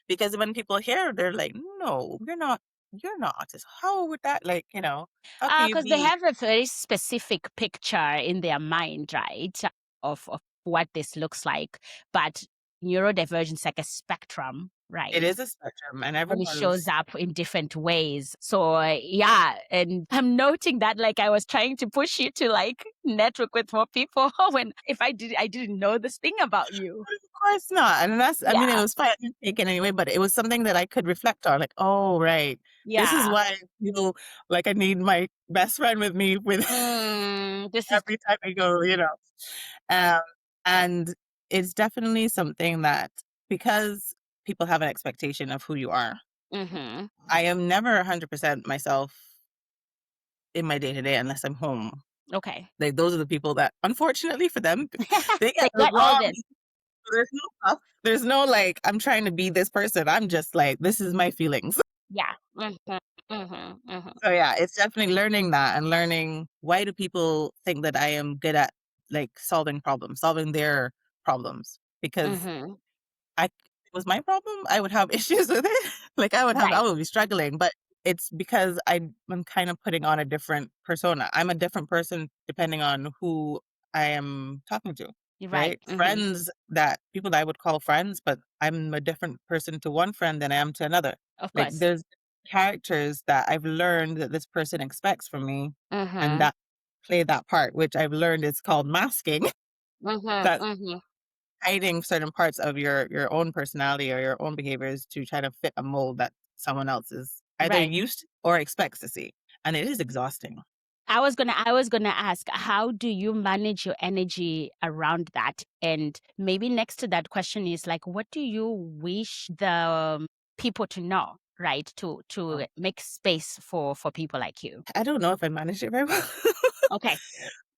because when people hear, they're like, no, you're not autistic. How would that, like, how can you Because they be? have a very specific picture in their mind, right, of what this looks like. But neurodivergence is like a spectrum, It right? is a spectrum and And it shows everyone's, up in different ways. So yeah, and I'm noting that like I was trying to push you to like network with more people when if I didn't know this thing about you. course not. And I mean, it Yeah. was fine taken anyway, but it was something that I could reflect on. Like, oh, right. This is Yeah. why I feel like I need my best friend with me with This is. every time I go. Um, and it's definitely something that because people have an expectation of who you are, Mm-hmm. I am never 100% myself in my day to day unless I'm home. Okay. Like those are the people that, unfortunately for them, they They get the get all wrong. this. There's no puff. There's no like I'm trying to be this person. I'm just like this is my feelings. Yeah. Mm-hmm. Mm-hmm. Mm-hmm. So yeah, it's definitely learning that and learning why do people think that I am good at like solving problems, solving their problems because Mm-hmm. if it was my problem, I would have issues with it. Like I Right. would be struggling, but it's because I'm kind of putting on a different persona. I'm a different person depending on who I am talking to, You're right. right? Mm-hmm. Friends that people that I would call friends, but I'm a different person to one friend than I am to another. Of Like course. there's characters that I've learned that this person expects from me and Mm-hmm. that play that part, which I've learned is called masking. Mm-hmm. That Mm-hmm. hiding certain parts of your own personality or your own behaviors to try to fit a mold that someone else is either Right. used to or expects to see. And it is exhausting. I was gonna ask, how do you manage your energy around that? And maybe next to that question is like, what do you wish the people to know, right? To make space for people like you. I don't know if I manage it very well. Okay.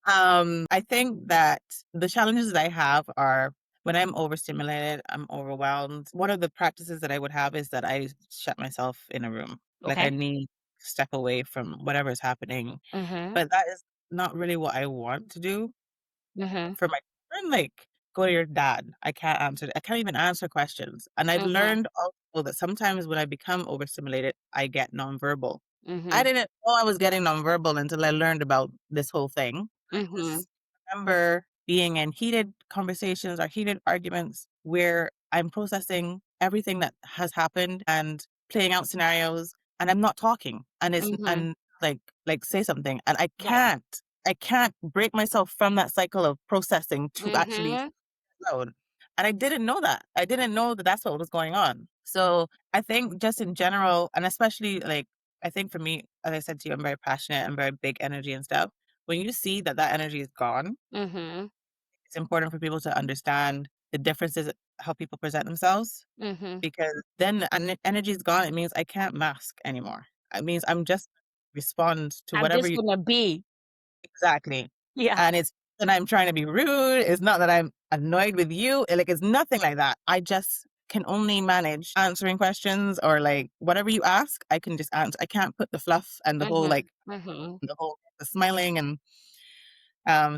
I think that the challenges that I have are when I'm overstimulated, I'm overwhelmed. One of the practices that I would have is that I shut myself in a room. Like I Okay. need to step away from whatever is happening. Mm-hmm. But that is not really what I want to do. Mm-hmm. For my children, like, go to your dad. I can't even answer questions. And I've Mm-hmm. learned also that sometimes when I become overstimulated, I get nonverbal. I Mm-hmm. didn't know I was getting nonverbal until I learned about this whole thing. Mm-hmm. I remember being in heated conversations or heated arguments where I'm processing everything that has happened and playing out scenarios and I'm not talking and it's Mm-hmm. and like say something and Right. I can't break myself from that cycle of processing to actually Mm-hmm. load. And I didn't know that. I didn't know that that's what was going on. So I think just in general, and especially like, I think for me, as I said to you, I'm very passionate and very big energy and stuff. When you see that that energy is gone, Mm-hmm. it's important for people to understand the differences, how people present themselves, Mm-hmm. because then the energy is gone. It means I can't mask anymore. It means I'm just respond to I'm whatever just you gonna be. exactly. Yeah. And it's that I'm trying to be rude. It's not that I'm annoyed with you. Like it's nothing like that. I just can only manage answering questions or like whatever you ask, I can just answer. I can't put the fluff and the whole Mm-hmm. like Mm-hmm. the smiling and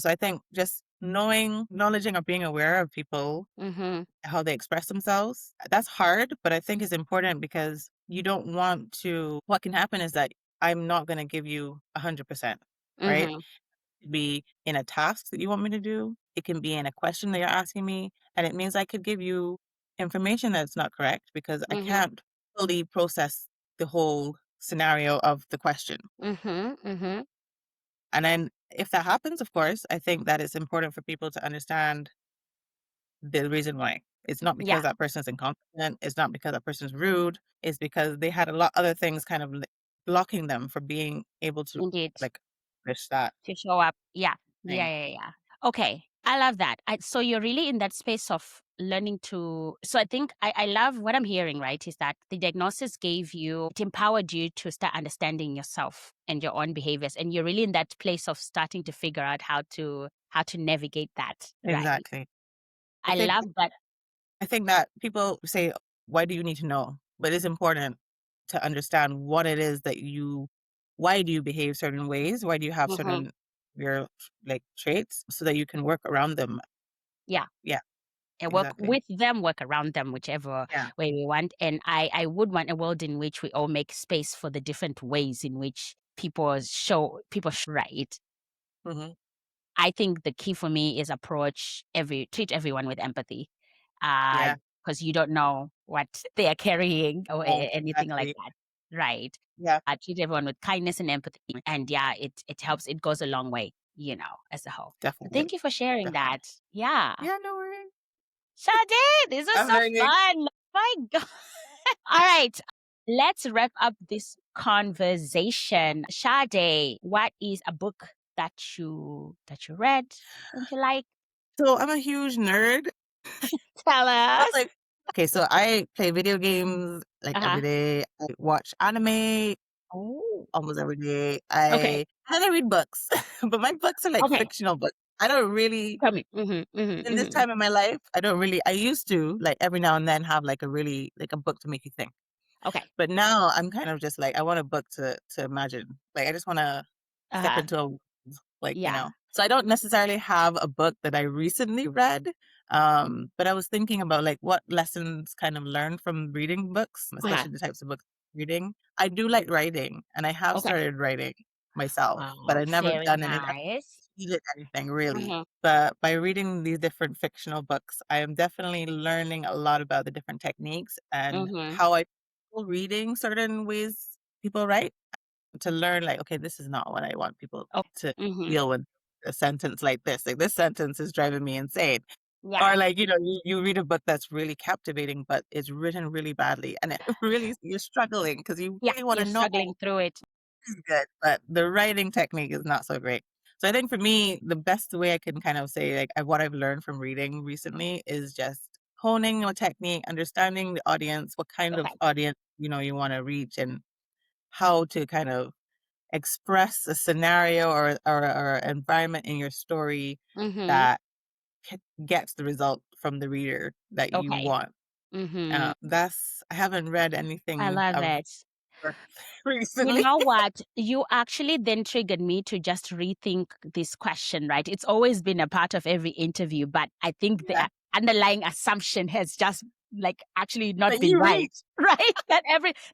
so I think just knowing, acknowledging or being aware of people, Mm-hmm. how they express themselves, that's hard, but I think it's important because you don't want to, what can happen is that I'm not going to give you 100%, right? Mm-hmm. Could be in a task that you want me to do. It can be in a question that you're asking me. And it means I could give you information that's not correct because I Mm-hmm. can't fully process the whole scenario of the question. Mm-hmm. Mm-hmm. And then if that happens, of course, I think that it's important for people to understand the reason why. It's not Yeah. because that person's incompetent. It's not because that person's rude. It's because they had a lot other things kind of blocking them from being able to Indeed. like push that To show up. Yeah. Yeah. thing. Yeah. Yeah. Okay. I love that. So you're really in that space of learning to. So I think I love what I'm hearing, right? Is that the diagnosis gave you, it empowered you to start understanding yourself and your own behaviors. And you're really in that place of starting to figure out how to navigate that. Right. Exactly. I I think love that. I think that people say, why do you need to know? But it's important to understand what it is that why do you behave certain ways? Why do you have Mm-hmm. certain your like traits so that you can work around them? Yeah. Yeah, And work exactly. with them, work around them, whichever Yeah. way we want. And I would want a world in which we all make space for the different ways in which people show right. Hmm. I think the key for me is treat everyone with empathy. Yeah. Because you don't know what they are carrying or Yeah. anything like Exactly. that. Right. Yeah. Treat everyone with kindness and empathy. And yeah, it helps. It goes a long way, as a whole. So thank Definitely. you for sharing Definitely. that. Yeah. Yeah. No worries. Sade, this is I'm so learning. fun. My God. All right. Let's wrap up this conversation. Sade, what is a book that you read and you like? So I'm a huge nerd. Tell I'm us. like, okay, so I play video games like Uh-huh. every day. I watch anime Oh. almost every day. Okay. And I read books, but my books are like Okay. fictional books. I don't really Tell me. Mm-hmm, in this mm-hmm, time in my life. I don't really. I used to like every now and then have like a really like a book to make you think. okay. But now I'm kind of just like I want a book to imagine. Like I just want to step Uh-huh. into a world, like Yeah. So I don't necessarily have a book that I recently read. But I was thinking about like what lessons kind of learned from reading books, Uh-huh. especially the types of books I'm reading. I do like writing, and I have Okay. started writing myself, but Oh, I've never very done any nice. succeeded anything really. Mm-hmm. But by reading these different fictional books, I am definitely learning a lot about the different techniques and Mm-hmm. how I feel reading certain ways people write to learn like, okay, this is not what I want people Oh. to Mm-hmm. feel with a sentence like this. Like this sentence is driving me insane. Or Yeah. like, you read a book that's really captivating, but it's written really badly. And it really you're struggling because you Yeah. really want You're to know struggling through it. is good, but the writing technique is not so great. So I think for me, the best way I can kind of say like what I've learned from reading recently is just honing your technique, understanding the audience, what kind of Okay. audience you want to reach, and how to kind of express a scenario or environment in your story Mm-hmm. that gets the result from the reader that you Okay. want. Mm-hmm. That's I haven't read I anything love of it. You recently. know what? You actually then triggered me to just rethink this question, right? It's always been a part of every interview, but I think the Yeah, underlying assumption has just like actually not but been you read. right, right? That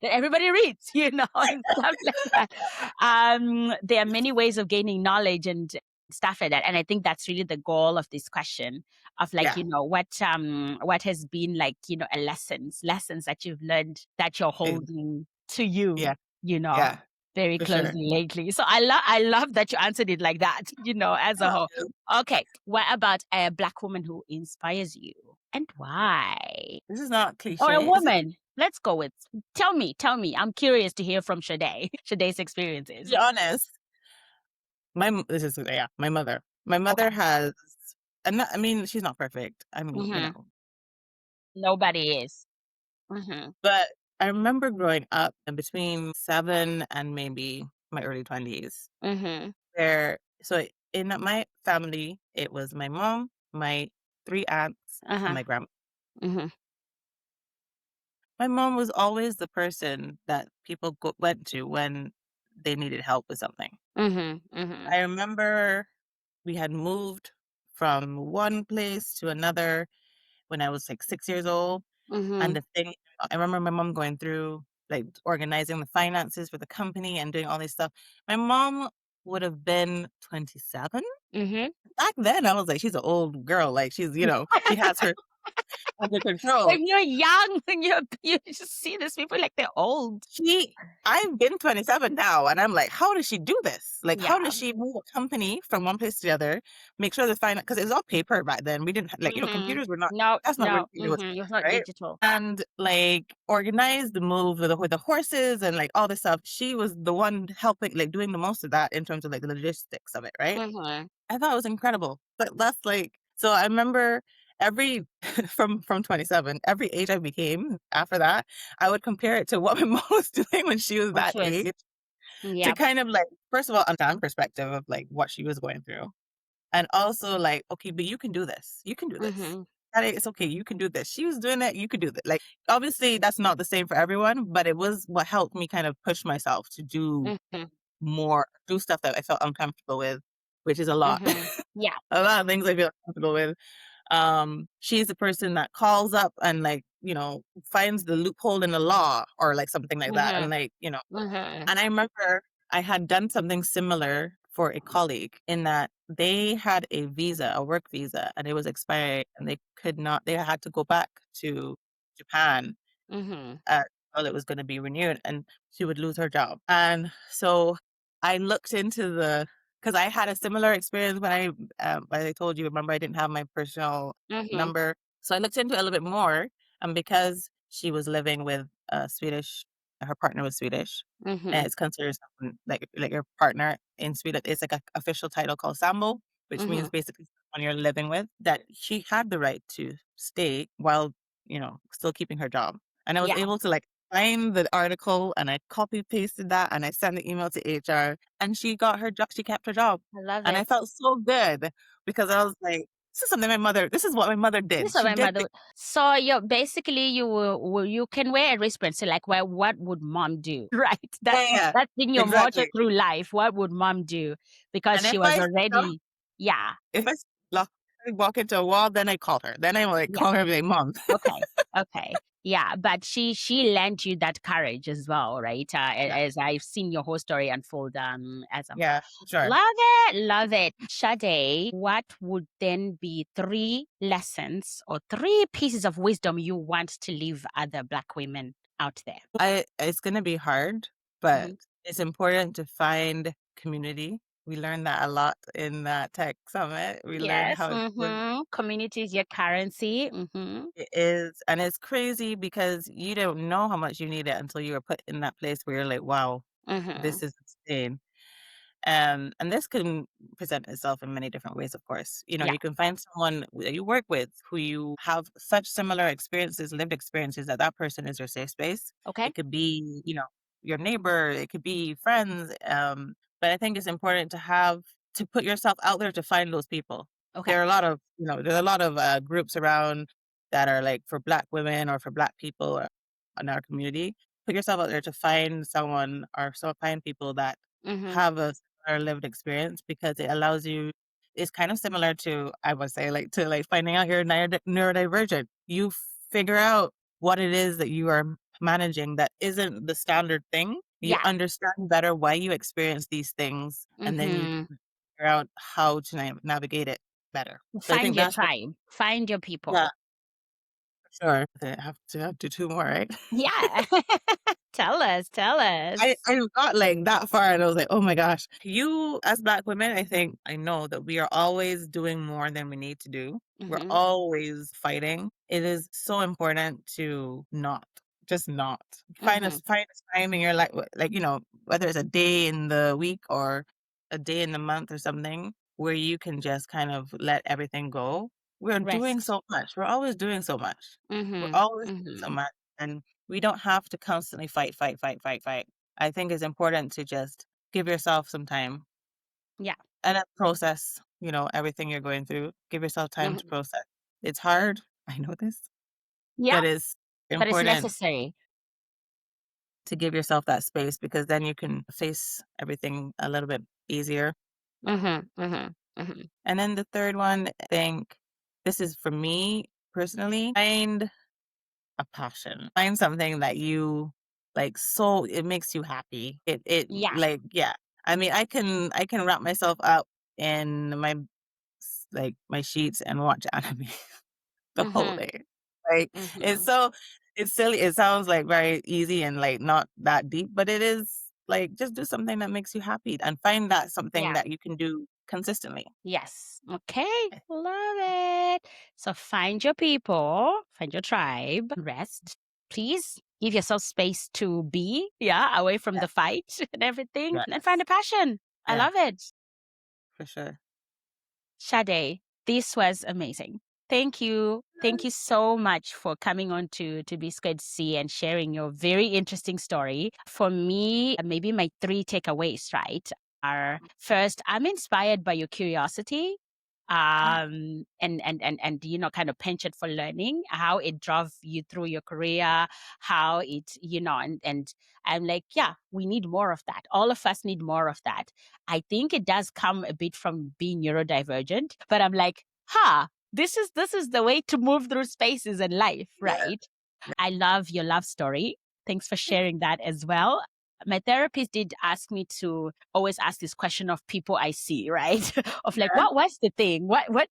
everybody reads, and stuff like that. There are many ways of gaining knowledge and stuff like that, and I think that's really the goal of this question of like Yeah, what has been like a lessons that you've learned that you're ex- holding to you, yeah, you know, yeah, very for sure. closely lately. So I love that you answered it like that, as a whole. Okay, what about a Black woman who inspires you and why? This is not Or a cliche. Is it? To woman? Let's go with. Tell me. I'm curious to hear from Sade. Shade's experiences. be honest, this is my mother. My Okay. mother has, and I mean, she's not perfect. I mean, Mm-hmm. Nobody is. Mm-hmm. but I remember growing up in between 7 and maybe my early 20s, Mm-hmm. where so in my family, it was my mom, my 3 aunts, and Uh-huh. my grandma. Mm-hmm. My mom was always the person that people went to when they needed help with something. Mm-hmm. Mm-hmm. I remember we had moved from one place to another when I was like 6 years old. And Mm-hmm. the thing, I remember my mom going through like organizing the finances for the company and doing all this stuff. My mom would have been 27. Mm-hmm. Back then, I was like, she's an old girl. Like she has her under control. When you're young, you just see these people like they're old. She I've been 27 now, and I'm like, "How does she do this? Like, how Yeah. does she move a company from one place to the other, make sure the finance? Because it was all paper back then. We didn't ha like, Mm-hmm. computers were not No, that's not where no. computer was Mm-hmm. It's first, not right? digital. And, like, organize the move with the horses and, like, all this stuff. She was the one helping, like, doing the most of that in terms of, like, the logistics of it, right? Mm-hmm. I thought it was incredible. But that's, like so I remember every from 27, every age I became after that, I would compare it to what my mom was doing when she was Which that was, age to yep. kind of like, first of all, understand perspective of like what she was going through. And also like, okay, but you can do this. You can do this. Mm-hmm. It's okay. You can do this. She was doing it. You could do that. Like, obviously that's not the same for everyone, but it was what helped me kind of push myself to Mm-hmm. do stuff that I felt uncomfortable with, which is a lot. Mm-hmm. Yeah. A lot of things I feel uncomfortable with. She's the person that calls up and like, finds the loophole in the law or like something like that. Mm-hmm. And like, Mm-hmm. and I remember I had done something similar for a colleague in that they had a work visa, and it was expired and they had to go back to Japan Mm-hmm. while it was going to be renewed and she would lose her job. And so I looked into because I had a similar experience when I told you, remember I didn't have my personal Mm-hmm. number. So I looked into it a little bit more, and because she was living with a Swedish, her partner was Swedish, and Mhm. it's considered someone like your partner in Sweden. It's like a official title called sambo, which means Mhm. basically someone you're living with. That she had the right to stay while still keeping her job, and I was Yeah, able to like find the article and I copy pasted that and I sent the email to HR and she got her job. She kept her job, I love and I it. felt so good because I was like, this is what my mother This did. is what She my did mother. So you basically you can wear a wristband. So like, well, what would mom do? Right. yeah, yeah, That's in your motto exactly. through life. What would mom do? Because And she if was I saw, already. Yeah. if I lock, walk into a wall, then I call her. Then I like Yeah. call her and be like, Mom. Okay. Okay. Yeah, but she lent you that courage as well, right? Yeah, As I've seen your whole story unfold as a yeah, sure. love it, love it. Sade, what would then be three lessons or three pieces of wisdom you want to leave other Black women out there? It's gonna be hard, but Mhm. it's important to find community. We learned that a lot in that tech summit. We learned Yes. how important Community is your currency. Mm-hmm. it is, and it's crazy because you don't know how much you need it until you are put in that place where you're like, "Wow, Mm-hmm. this is insane." And this can present itself in many different ways, of course. Yeah. You can find someone that you work with who you have such similar experiences, lived experiences, that that person is your safe space. Okay. It could be, your neighbor, it could be friends. But I think it's important to put yourself out there to find those people. Okay. There are a lot of, there's a lot of groups around that are like for Black women or for Black people in our community. Put yourself out there to find someone or find people that Mm-hmm. have a our lived experience because it allows you it's kind of similar to I would say like to like finding out you're neurodivergent. You figure out what it is that you are managing that isn't the standard thing. You Yeah. understand better why you experience these things, and then you Mm-hmm. can figure out how to navigate it better. So I Find think your that's what, tribe. Find your yeah, people. for sure. I have to do two more, right? Yeah. Tell us. Tell I us. I got, like, that far, and I was like, "Oh my gosh." You as Black women, I know that we are always doing more than we need to do. We're Mm-hmm. always fighting. It is so important to not, just not. Mm-hmm. Find a time in your life, like, whether it's a day in the week or a day in the month or something, where you can just kind of let everything go. We're doing Rest. so much. We're always doing so much. We're Mm-hmm. always doing so Mm-hmm. much, and we don't have to constantly fight, fight, fight, fight, fight. I think it's important to just give yourself some time Yeah. and then process, everything you're going through. Give yourself time to Mm-hmm. process. It's hard. I know this, Yeah. but it's But it's important necessary. to give yourself that space because then you can face everything a little bit easier. Mm-hmm. Mm-hmm. Mm-hmm. And then the third one, I think this is for me personally, find a passion. Find something that you like so it makes you happy. It Yeah. like yeah. I mean, I can wrap myself up in my sheets and watch anime the whole Mm-hmm. day. Like it's Mm-hmm. so it's silly. It sounds like very easy and like not that deep, but it is like just do something that makes you happy and find that something Yeah. that you can do consistently. Yes. Okay. Love it. So find your people, find your tribe, rest. Please give yourself space to be, yeah, away from Yeah. the fight and everything, and Yes. find a passion. I Yeah, love it. for sure. Sade, this was amazing. Thank you. Thank you so much for coming on to BsquaredC and sharing your very interesting story. For me, maybe my three takeaways, right, are first, I'm inspired by your curiosity. And kind of penchant for learning, how it drove you through your career, how it, and I'm like, yeah, we need more of that. All of us need more of that. I think it does come a bit from being neurodivergent, but I'm like, this is the way to move through spaces in life, Yeah. right? I love your love story. Thanks for sharing that as well. My therapist did ask me to always ask this question of people I see, right? Of like, Yeah. what's the thing? What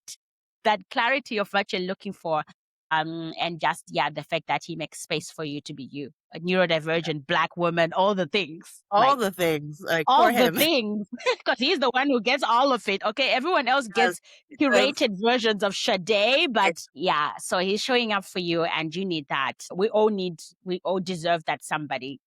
that clarity of what you're looking for. And just, yeah, the fact that he makes space for you to be you. a neurodivergent Black woman, all the things. All the things. Like, All for the him. things, because he's the one who gets all of it. Okay, everyone else Yes, gets curated versions of Sadé, but yeah, so he's showing up for you, and you need that. We all deserve that somebody,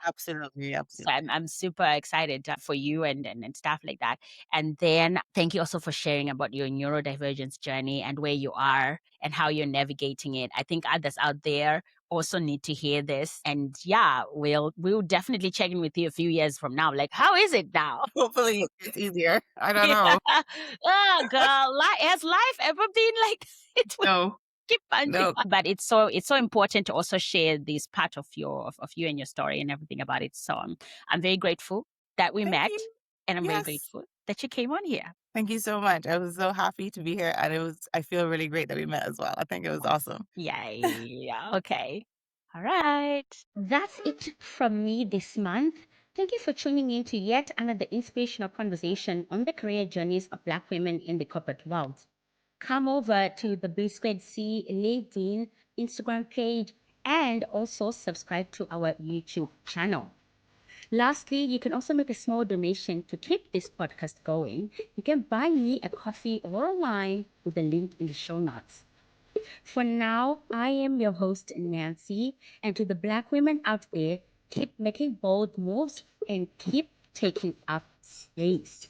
absolutely, So absolutely. I'm super excited for you and stuff like that. And then thank you also for sharing about your neurodivergence journey and where you are and how you're navigating it. I think others out there also need to hear this. And yeah, we'll definitely check in with you a few years from now. Like, how is it now? Hopefully it's easier. I don't Yeah. know. Oh girl, has life ever been like it? No, Keep punching. no. But it's so important to also share this part of you and your story and everything about it. So I'm very grateful that we Thank met, you. and I'm very Yes. grateful that you came on here. Thank you so much. I was so happy to be here, and I feel really great that we met as well. I think it was awesome. Yay. Okay. All right. That's it from me this month. Thank you for tuning in to yet another inspirational conversation on the career journeys of Black women in the corporate world. Come over to the BsquaredC LinkedIn, Instagram page, and also subscribe to our YouTube channel. Lastly, you can also make a small donation to keep this podcast going. You can buy me a coffee or a wine with the link in the show notes. For now, I am your host, Nancy, and to the Black women out there, keep making bold moves and keep taking up space.